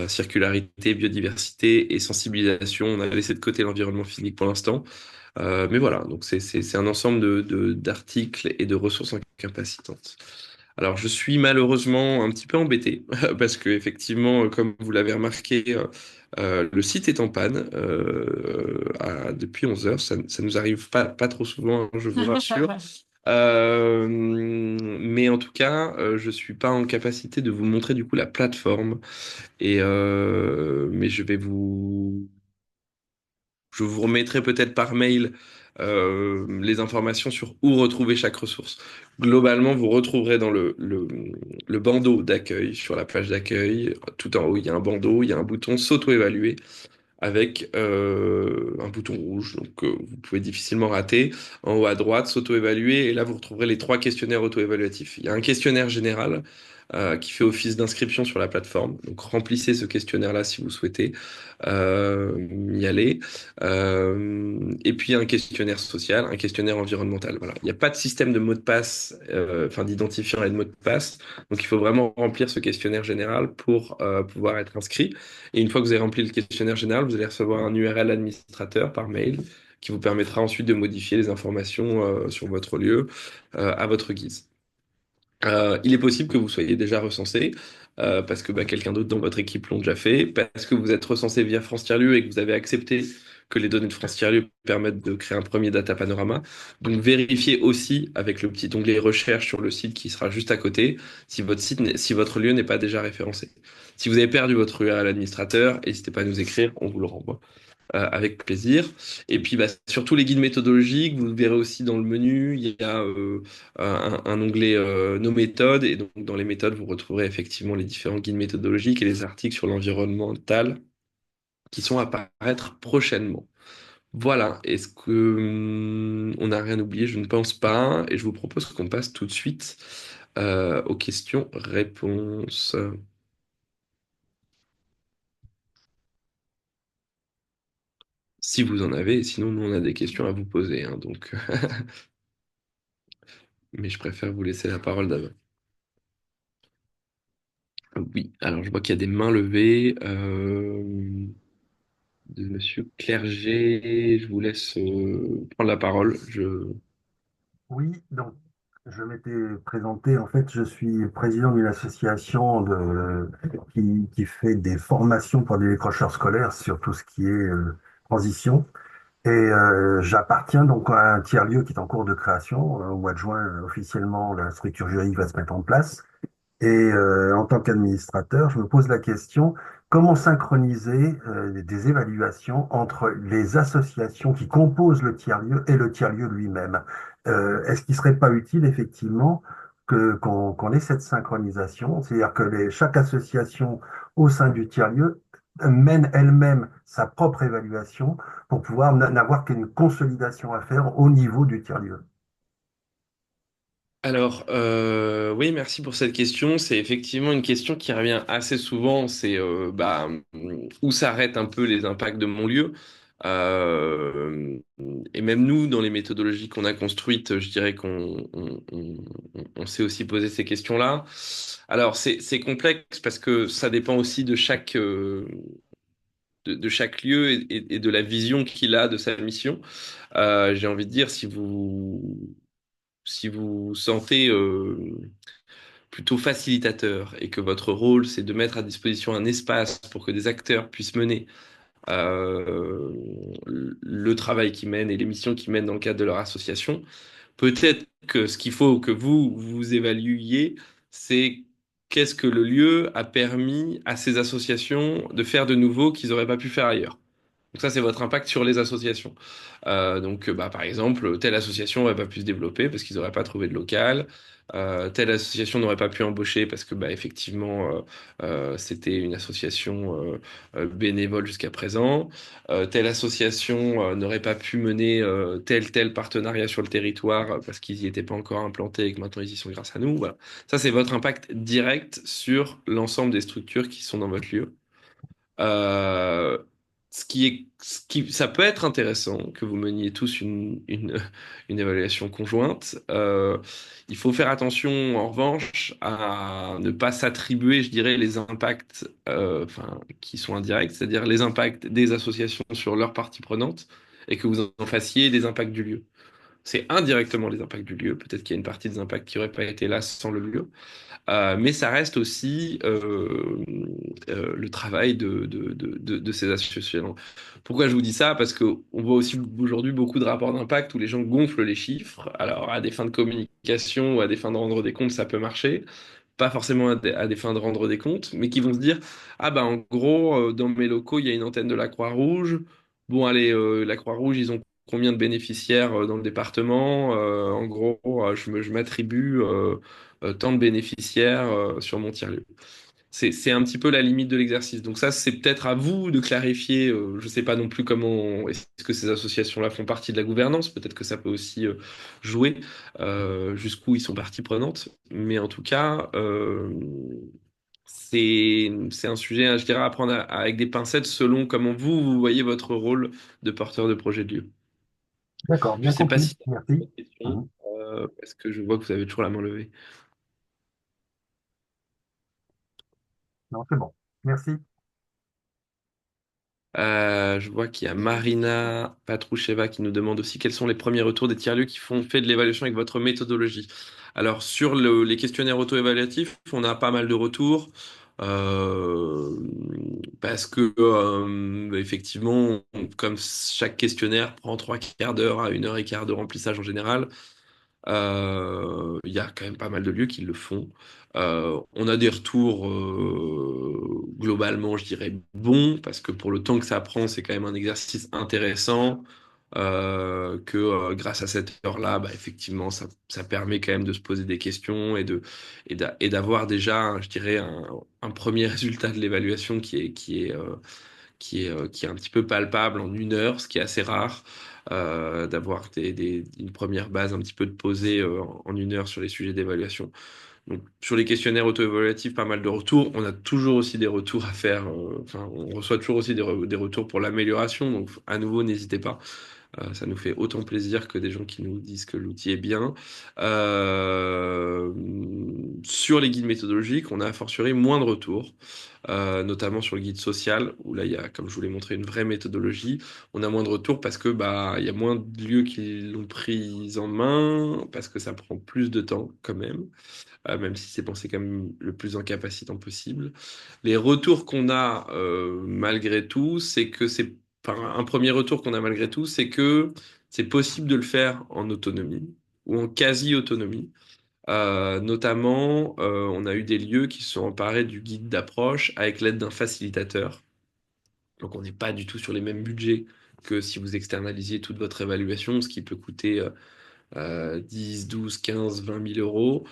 circularité, biodiversité et sensibilisation. On a laissé de côté l'environnement physique pour l'instant. Mais voilà, donc c'est un ensemble d'articles et de ressources incapacitantes. Alors, je suis malheureusement un petit peu embêté parce que effectivement, comme vous l'avez remarqué, le site est en panne depuis 11 heures. Ça nous arrive pas trop souvent, hein, je vous rassure. Mais en tout cas, je suis pas en capacité de vous montrer du coup la plateforme mais je vous remettrai peut-être par mail les informations sur où retrouver chaque ressource. Globalement, vous retrouverez dans le bandeau d'accueil, sur la page d'accueil, tout en haut, il y a un bandeau, il y a un bouton s'auto-évaluer avec un bouton rouge, donc vous pouvez difficilement rater. En haut à droite, s'auto-évaluer, et là vous retrouverez les 3 questionnaires auto-évaluatifs. Il y a un questionnaire général qui fait office d'inscription sur la plateforme, donc remplissez ce questionnaire-là si vous souhaitez y aller. Et puis un questionnaire social, un questionnaire environnemental. Voilà. Il n'y a pas de système de mot de passe, enfin d'identifiant et de mot de passe, donc il faut vraiment remplir ce questionnaire général pour pouvoir être inscrit. Et une fois que vous avez rempli le questionnaire général, vous allez recevoir un URL administrateur par mail qui vous permettra ensuite de modifier les informations sur votre lieu à votre guise. Il est possible que vous soyez déjà recensé parce que bah, quelqu'un d'autre dans votre équipe l'ont déjà fait, parce que vous êtes recensé via France Tiers-Lieux et que vous avez accepté que les données de France Tiers-Lieux permettent de créer un premier data panorama. Donc vérifiez aussi avec le petit onglet recherche sur le site qui sera juste à côté si votre lieu n'est pas déjà référencé. Si vous avez perdu votre URL administrateur, n'hésitez pas à nous écrire, on vous le renvoie avec plaisir. Et puis, bah, sur tous les guides méthodologiques, vous verrez aussi dans le menu, il y a un onglet Nos méthodes. Et donc, dans les méthodes, vous retrouverez effectivement les différents guides méthodologiques et les articles sur l'environnemental qui sont à apparaître prochainement. Voilà. Est-ce que on n'a rien oublié? Je ne pense pas. Et je vous propose qu'on passe tout de suite aux questions-réponses. Si vous en avez, sinon nous on a des questions à vous poser, hein, donc mais je préfère vous laisser la parole d'abord. Oui, alors je vois qu'il y a des mains levées de Monsieur Clerget. Je vous laisse prendre la parole. Oui, donc je m'étais présenté. En fait, je suis président d'une association qui fait des formations pour des décrocheurs scolaires sur tout ce qui est transition. Et j'appartiens donc à un tiers-lieu qui est en cours de création. Au mois de juin, officiellement, la structure juridique va se mettre en place. Et en tant qu'administrateur, je me pose la question, comment synchroniser des évaluations entre les associations qui composent le tiers-lieu et le tiers-lieu lui-même? Est-ce qu'il ne serait pas utile, effectivement, qu'on ait cette synchronisation, c'est-à-dire que chaque association au sein du tiers-lieu mène elle-même sa propre évaluation pour pouvoir n'avoir qu'une consolidation à faire au niveau du tiers-lieu. Alors, oui, merci pour cette question. C'est effectivement une question qui revient assez souvent. C'est où s'arrêtent un peu les impacts de mon lieu. Euh, et même nous, dans les méthodologies qu'on a construites, je dirais qu'on s'est aussi posé ces questions-là. Alors, c'est complexe parce que ça dépend aussi de de chaque lieu et de la vision qu'il a de sa mission. J'ai envie de dire, si vous vous sentez plutôt facilitateur et que votre rôle, c'est de mettre à disposition un espace pour que des acteurs puissent mener euh, le travail qu'ils mènent et les missions qu'ils mènent dans le cadre de leur association, peut-être que ce qu'il faut que vous évaluiez, c'est qu'est-ce que le lieu a permis à ces associations de faire de nouveau qu'ils n'auraient pas pu faire ailleurs. Donc ça, c'est votre impact sur les associations. Par exemple, telle association n'aurait pas pu se développer parce qu'ils n'auraient pas trouvé de local. Telle association n'aurait pas pu embaucher parce que, effectivement, c'était une association bénévole jusqu'à présent. Telle association n'aurait pas pu mener tel partenariat sur le territoire parce qu'ils n'y étaient pas encore implantés et que maintenant ils y sont grâce à nous. Voilà. Ça, c'est votre impact direct sur l'ensemble des structures qui sont dans votre lieu. Euh, Ça peut être intéressant que vous meniez tous une évaluation conjointe. Il faut faire attention, en revanche, à ne pas s'attribuer, je dirais, les impacts, qui sont indirects, c'est-à-dire les impacts des associations sur leurs parties prenantes, et que vous en fassiez des impacts du lieu. C'est indirectement les impacts du lieu. Peut-être qu'il y a une partie des impacts qui n'auraient pas été là sans le lieu. Mais ça reste aussi le travail de ces associations. Pourquoi je vous dis ça? Parce qu'on voit aussi aujourd'hui beaucoup de rapports d'impact où les gens gonflent les chiffres. Alors, à des fins de communication ou à des fins de rendre des comptes, ça peut marcher. Pas forcément à des fins de rendre des comptes, mais qui vont se dire, ah bah en gros, dans mes locaux, il y a une antenne de la Croix-Rouge. Bon, allez, la Croix-Rouge, ils ont combien de bénéficiaires dans le département? En gros, je m'attribue tant de bénéficiaires sur mon tiers-lieu. C'est un petit peu la limite de l'exercice. Donc ça, c'est peut-être à vous de clarifier. Je ne sais pas non plus comment est-ce que ces associations-là font partie de la gouvernance. Peut-être que ça peut aussi jouer jusqu'où ils sont partie prenante. Mais en tout cas, c'est un sujet, hein, je dirais, à prendre avec des pincettes selon comment vous voyez votre rôle de porteur de projet de lieu. D'accord, Je ne bien sais pas compris. si ça répond à Merci. votre question, Mhm. parce que je vois que vous avez toujours la main levée. Non, c'est bon. Merci. Je vois qu'il y a Marina Patroucheva qui nous demande aussi quels sont les premiers retours des tiers-lieux qui font fait de l'évaluation avec votre méthodologie. Alors, sur les questionnaires auto-évaluatifs, on a pas mal de retours euh, parce que, effectivement, comme chaque questionnaire prend 3 quarts d'heure à 1 heure et quart de remplissage en général, il y a quand même pas mal de lieux qui le font. On a des retours globalement, je dirais, bons, parce que pour le temps que ça prend, c'est quand même un exercice intéressant. Grâce à cette heure-là, effectivement, ça permet quand même de se poser des questions et d'avoir déjà, je dirais, un premier résultat de l'évaluation qui est un petit peu palpable en 1 heure, ce qui est assez rare, d'avoir une première base un petit peu de posée en 1 heure sur les sujets d'évaluation. Donc, sur les questionnaires auto-évaluatifs, pas mal de retours. On a toujours aussi des retours à faire. Enfin, on reçoit toujours aussi des retours pour l'amélioration. Donc, à nouveau, n'hésitez pas. Ça nous fait autant plaisir que des gens qui nous disent que l'outil est bien. Euh, sur les guides méthodologiques, on a a fortiori moins de retours, notamment sur le guide social, où là, il y a, comme je vous l'ai montré, une vraie méthodologie. On a moins de retours parce que il y a moins de lieux qui l'ont prise en main, parce que ça prend plus de temps quand même, même si c'est pensé quand même le plus en capacitant possible. Les retours qu'on a malgré tout, c'est que c'est enfin, un premier retour qu'on a malgré tout, c'est que c'est possible de le faire en autonomie ou en quasi-autonomie. Notamment, on a eu des lieux qui se sont emparés du guide d'approche avec l'aide d'un facilitateur. Donc, on n'est pas du tout sur les mêmes budgets que si vous externalisiez toute votre évaluation, ce qui peut coûter 10, 12, 15, 20 000 euros.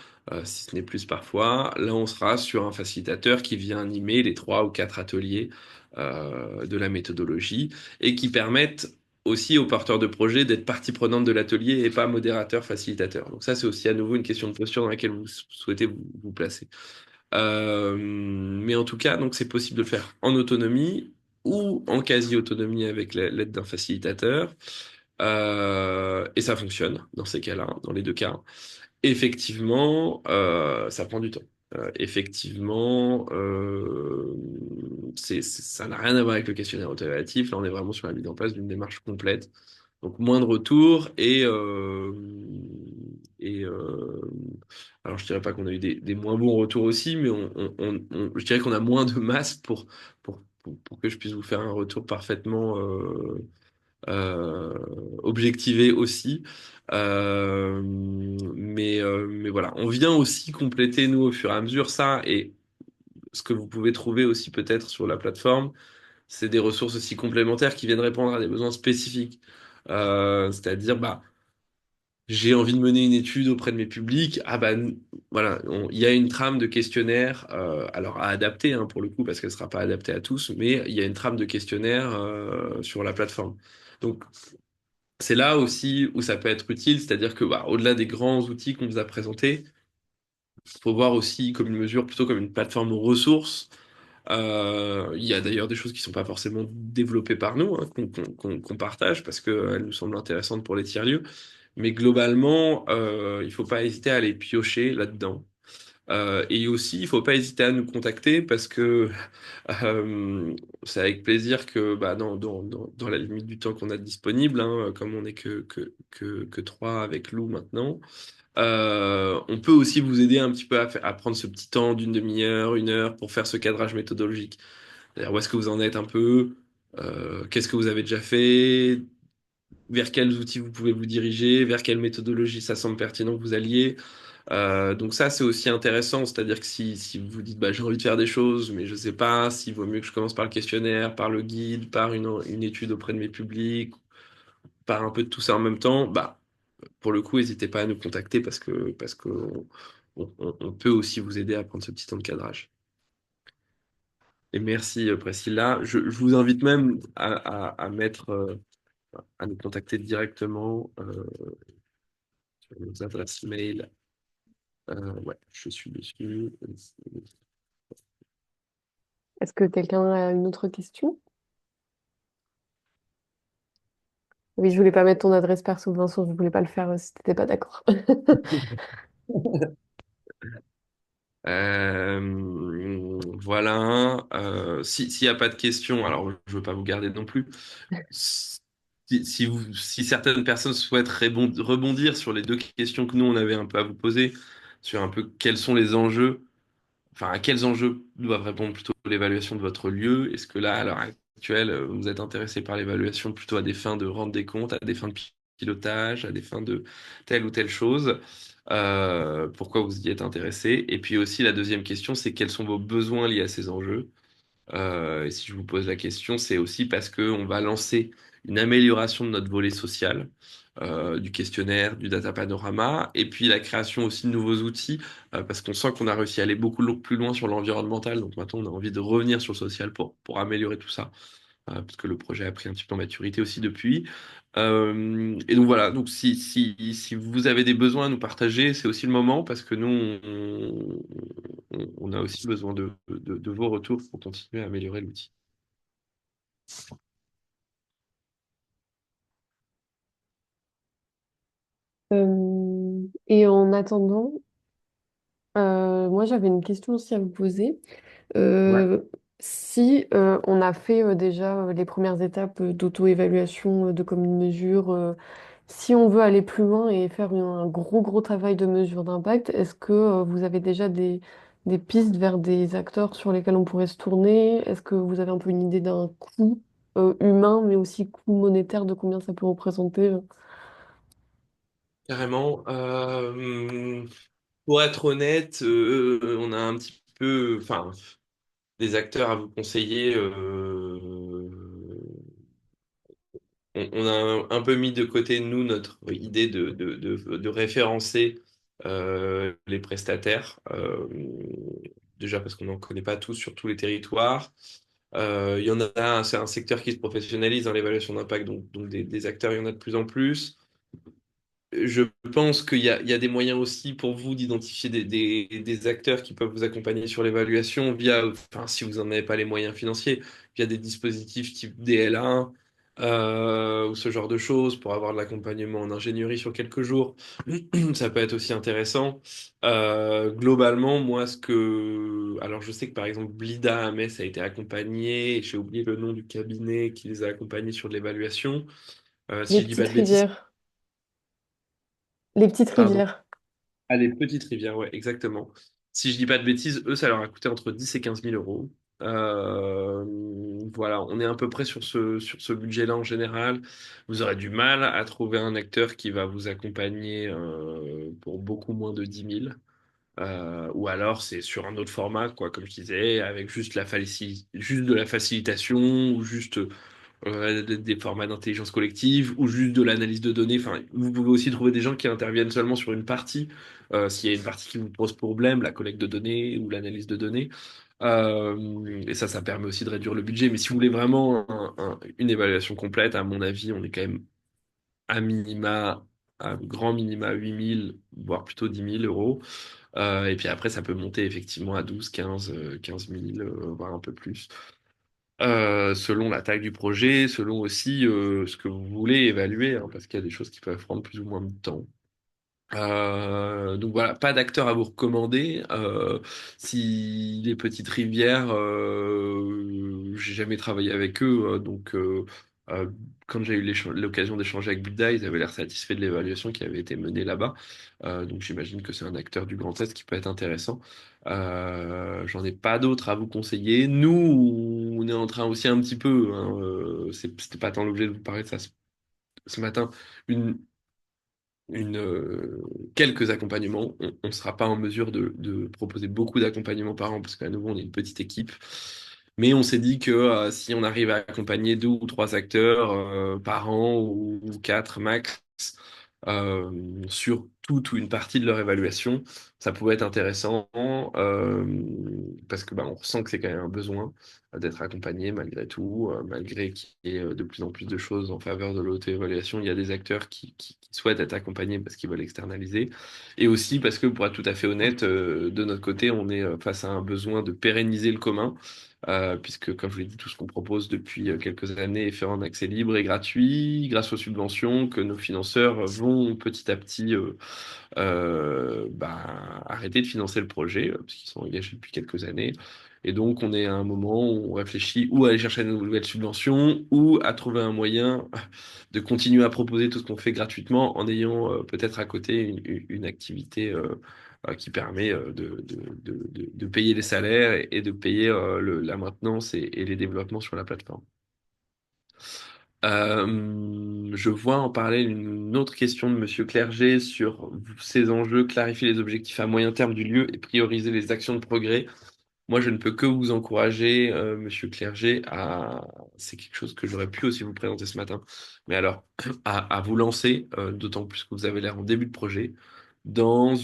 si ce n'est plus parfois. Là, on sera sur un facilitateur qui vient animer les 3 ou 4 ateliers de la méthodologie et qui permettent aussi aux porteurs de projet d'être partie prenante de l'atelier et pas modérateur, facilitateur. Donc ça, c'est aussi à nouveau une question de posture dans laquelle vous souhaitez vous placer. Mais en tout cas, donc c'est possible de le faire en autonomie ou en quasi-autonomie avec l'aide d'un facilitateur. Et ça fonctionne dans ces cas-là, dans les deux cas. Effectivement, ça prend du temps. Effectivement, ça n'a rien à voir avec le questionnaire autorélatif. Là, on est vraiment sur la mise en place d'une démarche complète. Donc, moins de retours et alors, je dirais pas qu'on a eu des moins bons retours aussi, mais je dirais qu'on a moins de masse pour que je puisse vous faire un retour parfaitement euh, objectivé aussi. Mais voilà, on vient aussi compléter, nous, au fur et à mesure, ça. Et ce que vous pouvez trouver aussi peut-être sur la plateforme, c'est des ressources aussi complémentaires qui viennent répondre à des besoins spécifiques. C'est-à-dire, bah, j'ai envie de mener une étude auprès de mes publics. Ah bah voilà, il y a une trame de questionnaire, alors à adapter hein, pour le coup parce qu'elle sera pas adaptée à tous, mais il y a une trame de questionnaire sur la plateforme. Donc c'est là aussi où ça peut être utile, c'est-à-dire que bah, au-delà des grands outils qu'on vous a présentés, il faut voir aussi comme une mesure plutôt comme une plateforme ressources. Il y a d'ailleurs des choses qui sont pas forcément développées par nous, hein, qu'on partage parce qu'elles nous semblent intéressantes pour les tiers-lieux. Mais globalement, il faut pas hésiter à aller piocher là-dedans. Et aussi, il faut pas hésiter à nous contacter parce que c'est avec plaisir que bah, dans la limite du temps qu'on a disponible, hein, comme on n'est que 3 avec Lou maintenant, on peut aussi vous aider un petit peu à prendre ce petit temps d'une demi-heure, 1 heure pour faire ce cadrage méthodologique. C'est-à-dire où est-ce que vous en êtes un peu, qu'est-ce que vous avez déjà fait, vers quels outils vous pouvez vous diriger, vers quelle méthodologie ça semble pertinent que vous alliez. Donc ça, c'est aussi intéressant, c'est-à-dire que si vous vous dites, bah, j'ai envie de faire des choses, mais je sais pas s'il vaut mieux que je commence par le questionnaire, par le guide, par une étude auprès de mes publics, par un peu de tout ça en même temps, bah, pour le coup, n'hésitez pas à nous contacter parce que on peut aussi vous aider à prendre ce petit temps de cadrage. Et merci Priscilla. Je vous invite même à nous contacter directement sur nos adresses mail. Ouais, je suis dessus. Est-ce que quelqu'un a une autre question? Oui, je voulais pas mettre ton adresse perso, Vincent, je voulais pas le faire si t'étais pas d'accord. Voilà. S'il n'y a pas de questions, alors je veux pas vous garder non plus. Si certaines personnes souhaitent rebondir sur les 2 questions que nous on avait un peu à vous poser, sur un peu quels sont les enjeux, enfin à quels enjeux doivent répondre plutôt l'évaluation de votre lieu, est-ce que là, à l'heure actuelle, vous êtes intéressé par l'évaluation plutôt à des fins de rendre des comptes, à des fins de pilotage, à des fins de telle ou telle chose? Pourquoi vous y êtes intéressé? Et puis aussi la deuxième question, c'est quels sont vos besoins liés à ces enjeux? Et si je vous pose la question, c'est aussi parce qu'on va lancer une amélioration de notre volet social, du questionnaire, du data panorama, et puis la création aussi de nouveaux outils, parce qu'on sent qu'on a réussi à aller beaucoup plus loin sur l'environnemental. Donc maintenant, on a envie de revenir sur le social pour améliorer tout ça, parce que le projet a pris un petit peu en maturité aussi depuis. Et donc voilà, donc si vous avez des besoins à nous partager, c'est aussi le moment, parce que nous, on a aussi besoin de vos retours pour continuer à améliorer l'outil. Et en attendant, moi j'avais une question aussi à vous poser. Ouais. Euh, si on a fait déjà les premières étapes d'auto-évaluation de commune mesure, si on veut aller plus loin et faire un gros gros travail de mesure d'impact, est-ce que vous avez déjà des pistes vers des acteurs sur lesquels on pourrait se tourner? Est-ce que vous avez un peu une idée d'un coût humain, mais aussi coût monétaire de combien ça peut représenter? Carrément. Pour être honnête, on a un petit peu, enfin, des acteurs à vous conseiller. On a un peu mis de côté, nous, notre idée de référencer les prestataires, déjà parce qu'on n'en connaît pas tous sur tous les territoires. Il y en a, c'est un secteur qui se professionnalise dans l'évaluation d'impact, donc des acteurs, il y en a de plus en plus. Je pense qu'il y a des moyens aussi pour vous d'identifier des acteurs qui peuvent vous accompagner sur l'évaluation via, enfin, si vous n'en avez pas les moyens financiers, via des dispositifs type DL1 ou ce genre de choses pour avoir de l'accompagnement en ingénierie sur quelques jours. Ça peut être aussi intéressant. Globalement, moi, alors je sais que par exemple, Blida à Metz a été accompagné, et j'ai oublié le nom du cabinet qui les a accompagnés sur l'évaluation. Si Les je dis pas petites de bêtises, rivières. Les petites pardon. rivières. Ah, les petites rivières, ouais, exactement. Si je dis pas de bêtises, eux, ça leur a coûté entre 10 et 15 000 euros. Euh, voilà, on est à peu près sur ce budget-là en général. Vous aurez du mal à trouver un acteur qui va vous accompagner pour beaucoup moins de 10 000. Ou alors c'est sur un autre format, quoi, comme je disais, avec juste de la facilitation ou juste des formats d'intelligence collective ou juste de l'analyse de données. Enfin, vous pouvez aussi trouver des gens qui interviennent seulement sur une partie. S'il y a une partie qui vous pose problème, la collecte de données ou l'analyse de données. Et ça permet aussi de réduire le budget. Mais si vous voulez vraiment une évaluation complète, à mon avis, on est quand même à minima, à grand minima 8 000, voire plutôt 10 000 euros. Et puis après, ça peut monter effectivement à 12, 15, 15 000, voire un peu plus selon la taille du projet, selon aussi ce que vous voulez évaluer, hein, parce qu'il y a des choses qui peuvent prendre plus ou moins de temps. Donc voilà, pas d'acteur à vous recommander. Si les petites rivières, j'ai jamais travaillé avec eux, euh, quand j'ai eu l'occasion d'échanger avec Buda, ils avaient l'air satisfaits de l'évaluation qui avait été menée là-bas. Donc j'imagine que c'est un acteur du Grand Est qui peut être intéressant. J'en ai pas d'autres à vous conseiller. Nous, on est en train aussi un petit peu, hein, c'était pas tant l'objet de vous parler de ça ce matin, une une, quelques accompagnements. On ne sera pas en mesure de proposer beaucoup d'accompagnements par an parce qu'à nouveau, on est une petite équipe. Mais on s'est dit que si on arrive à accompagner 2 ou 3 acteurs par an ou 4 max sur toute ou une partie de leur évaluation, ça pouvait être intéressant parce que bah, on ressent que c'est quand même un besoin d'être accompagné malgré tout, malgré qu'il y ait de plus en plus de choses en faveur de l'auto-évaluation. Il y a des acteurs qui souhaitent être accompagnés parce qu'ils veulent externaliser et aussi parce que, pour être tout à fait honnête, de notre côté, on est face à un besoin de pérenniser le commun. Puisque, comme je vous l'ai dit, tout ce qu'on propose depuis quelques années est fait en accès libre et gratuit, grâce aux subventions que nos financeurs vont petit à petit arrêter de financer le projet, puisqu'ils sont engagés depuis quelques années. Et donc, on est à un moment où on réfléchit ou à aller chercher de nouvelles subventions ou à trouver un moyen de continuer à proposer tout ce qu'on fait gratuitement en ayant peut-être à côté une activité qui permet de payer les salaires et de payer la maintenance et les développements sur la plateforme. Je vois en parler une autre question de Monsieur Clerget sur ces enjeux, clarifier les objectifs à moyen terme du lieu et prioriser les actions de progrès. Moi, je ne peux que vous encourager, Monsieur Clerget, c'est quelque chose que j'aurais pu aussi vous présenter ce matin, mais alors, à vous lancer, d'autant plus que vous avez l'air en début de projet, dans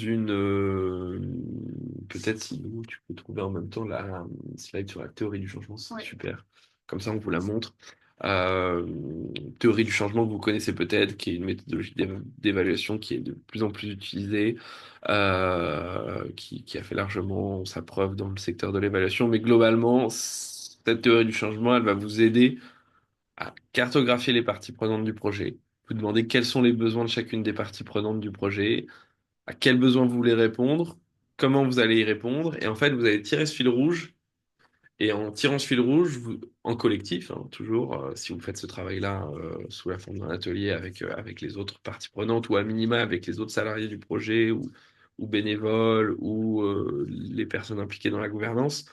peut-être si tu peux trouver en même temps la slide sur la théorie du changement, c'est Oui. super. Comme ça, on vous la montre. Euh, Théorie du changement que vous connaissez peut-être, qui est une méthodologie d'évaluation qui est de plus en plus utilisée, qui a fait largement sa preuve dans le secteur de l'évaluation. Mais globalement, cette théorie du changement, elle va vous aider à cartographier les parties prenantes du projet. Vous demandez quels sont les besoins de chacune des parties prenantes du projet, à quels besoins vous voulez répondre, comment vous allez y répondre, et en fait, vous allez tirer ce fil rouge et en tirant ce fil rouge, en collectif, hein, toujours, si vous faites ce travail-là sous la forme d'un atelier avec les autres parties prenantes ou à minima avec les autres salariés du projet ou bénévoles ou les personnes impliquées dans la gouvernance,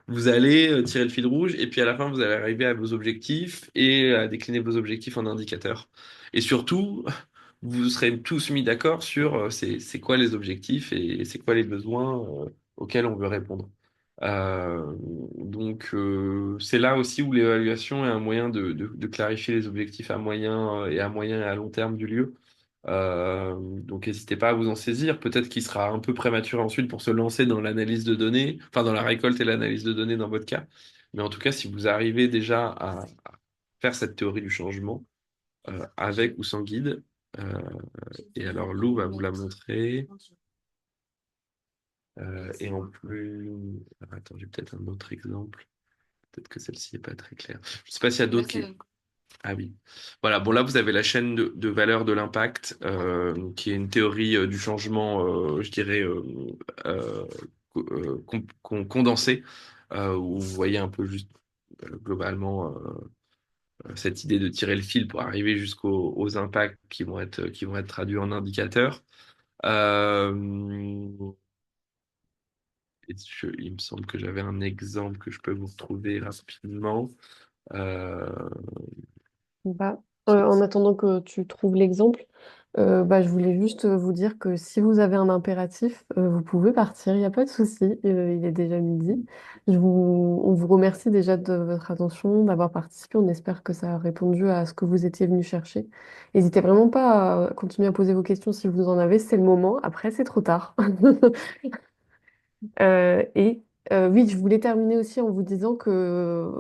vous allez tirer le fil rouge et puis à la fin, vous allez arriver à vos objectifs et à décliner vos objectifs en indicateurs. Et surtout, vous serez tous mis d'accord sur c'est quoi les objectifs et c'est quoi les besoins auxquels on veut répondre. Euh, c'est là aussi où l'évaluation est un moyen de clarifier les objectifs à moyen et à long terme du lieu. Donc n'hésitez pas à vous en saisir. Peut-être qu'il sera un peu prématuré ensuite pour se lancer dans l'analyse de données, enfin dans la récolte et l'analyse de données dans votre cas. Mais en tout cas, si vous arrivez déjà à faire cette théorie du changement, avec ou sans guide, euh, et alors Lou va vous la montrer. Et en plus, alors, attends, j'ai peut-être un autre exemple. Peut-être que celle-ci n'est pas très claire. Je ne sais pas s'il y a Là, d'autres ça qui... donne. Ah oui. Voilà, bon là vous avez la chaîne de valeur de l'impact, qui est une théorie du changement, je dirais, euh, condensée, où vous voyez un peu juste globalement cette idée de tirer le fil pour arriver aux impacts qui vont être traduits en indicateurs. Euh, il me semble que j'avais un exemple que je peux vous retrouver rapidement. Euh, Bah, en attendant que tu trouves l'exemple, bah, je voulais juste vous dire que si vous avez un impératif, vous pouvez partir, il n'y a pas de souci, il est déjà midi. On vous remercie déjà de votre attention, d'avoir participé. On espère que ça a répondu à ce que vous étiez venu chercher. N'hésitez vraiment pas à continuer à poser vos questions si vous en avez, c'est le moment. Après, c'est trop tard. Et oui, je voulais terminer aussi en vous disant que,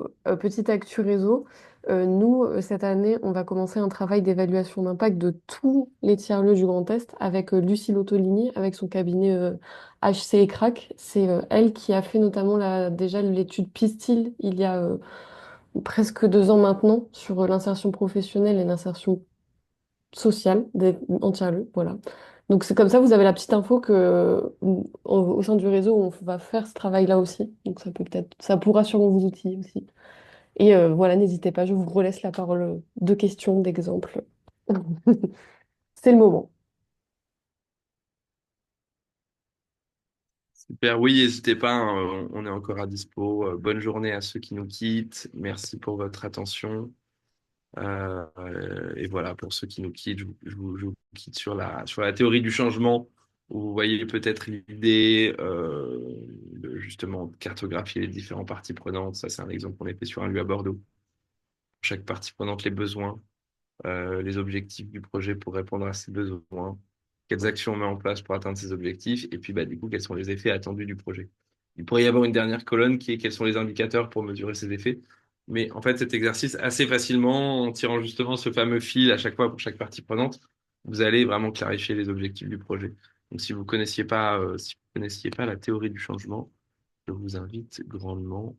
petite actu réseau, nous, cette année, on va commencer un travail d'évaluation d'impact de tous les tiers-lieux du Grand Est avec Lucie Lottolini, avec son cabinet HC et CRAC. C'est elle qui a fait notamment déjà l'étude Pistil il y a presque 2 ans maintenant sur l'insertion professionnelle et l'insertion social en tiers-lieu, voilà. Donc c'est comme ça, vous avez la petite info que au sein du réseau, on va faire ce travail-là aussi. Donc ça pourra sûrement vous outiller aussi. Et voilà, n'hésitez pas, je vous relaisse la parole de questions, d'exemples. C'est le moment. Super, oui, n'hésitez pas, hein, on est encore à dispo. Bonne journée à ceux qui nous quittent. Merci pour votre attention. Et voilà, pour ceux qui nous quittent, je vous quitte sur sur la théorie du changement, où vous voyez peut-être l'idée de justement cartographier les différentes parties prenantes. Ça, c'est un exemple qu'on a fait sur un lieu à Bordeaux. Chaque partie prenante, les besoins, les objectifs du projet pour répondre à ces besoins, quelles actions on met en place pour atteindre ces objectifs, et puis bah, du coup, quels sont les effets attendus du projet. Il pourrait y avoir une dernière colonne qui est quels sont les indicateurs pour mesurer ces effets. Mais en fait, cet exercice, assez facilement, en tirant justement ce fameux fil à chaque fois pour chaque partie prenante, vous allez vraiment clarifier les objectifs du projet. Donc, si vous connaissiez pas la théorie du changement, je vous invite grandement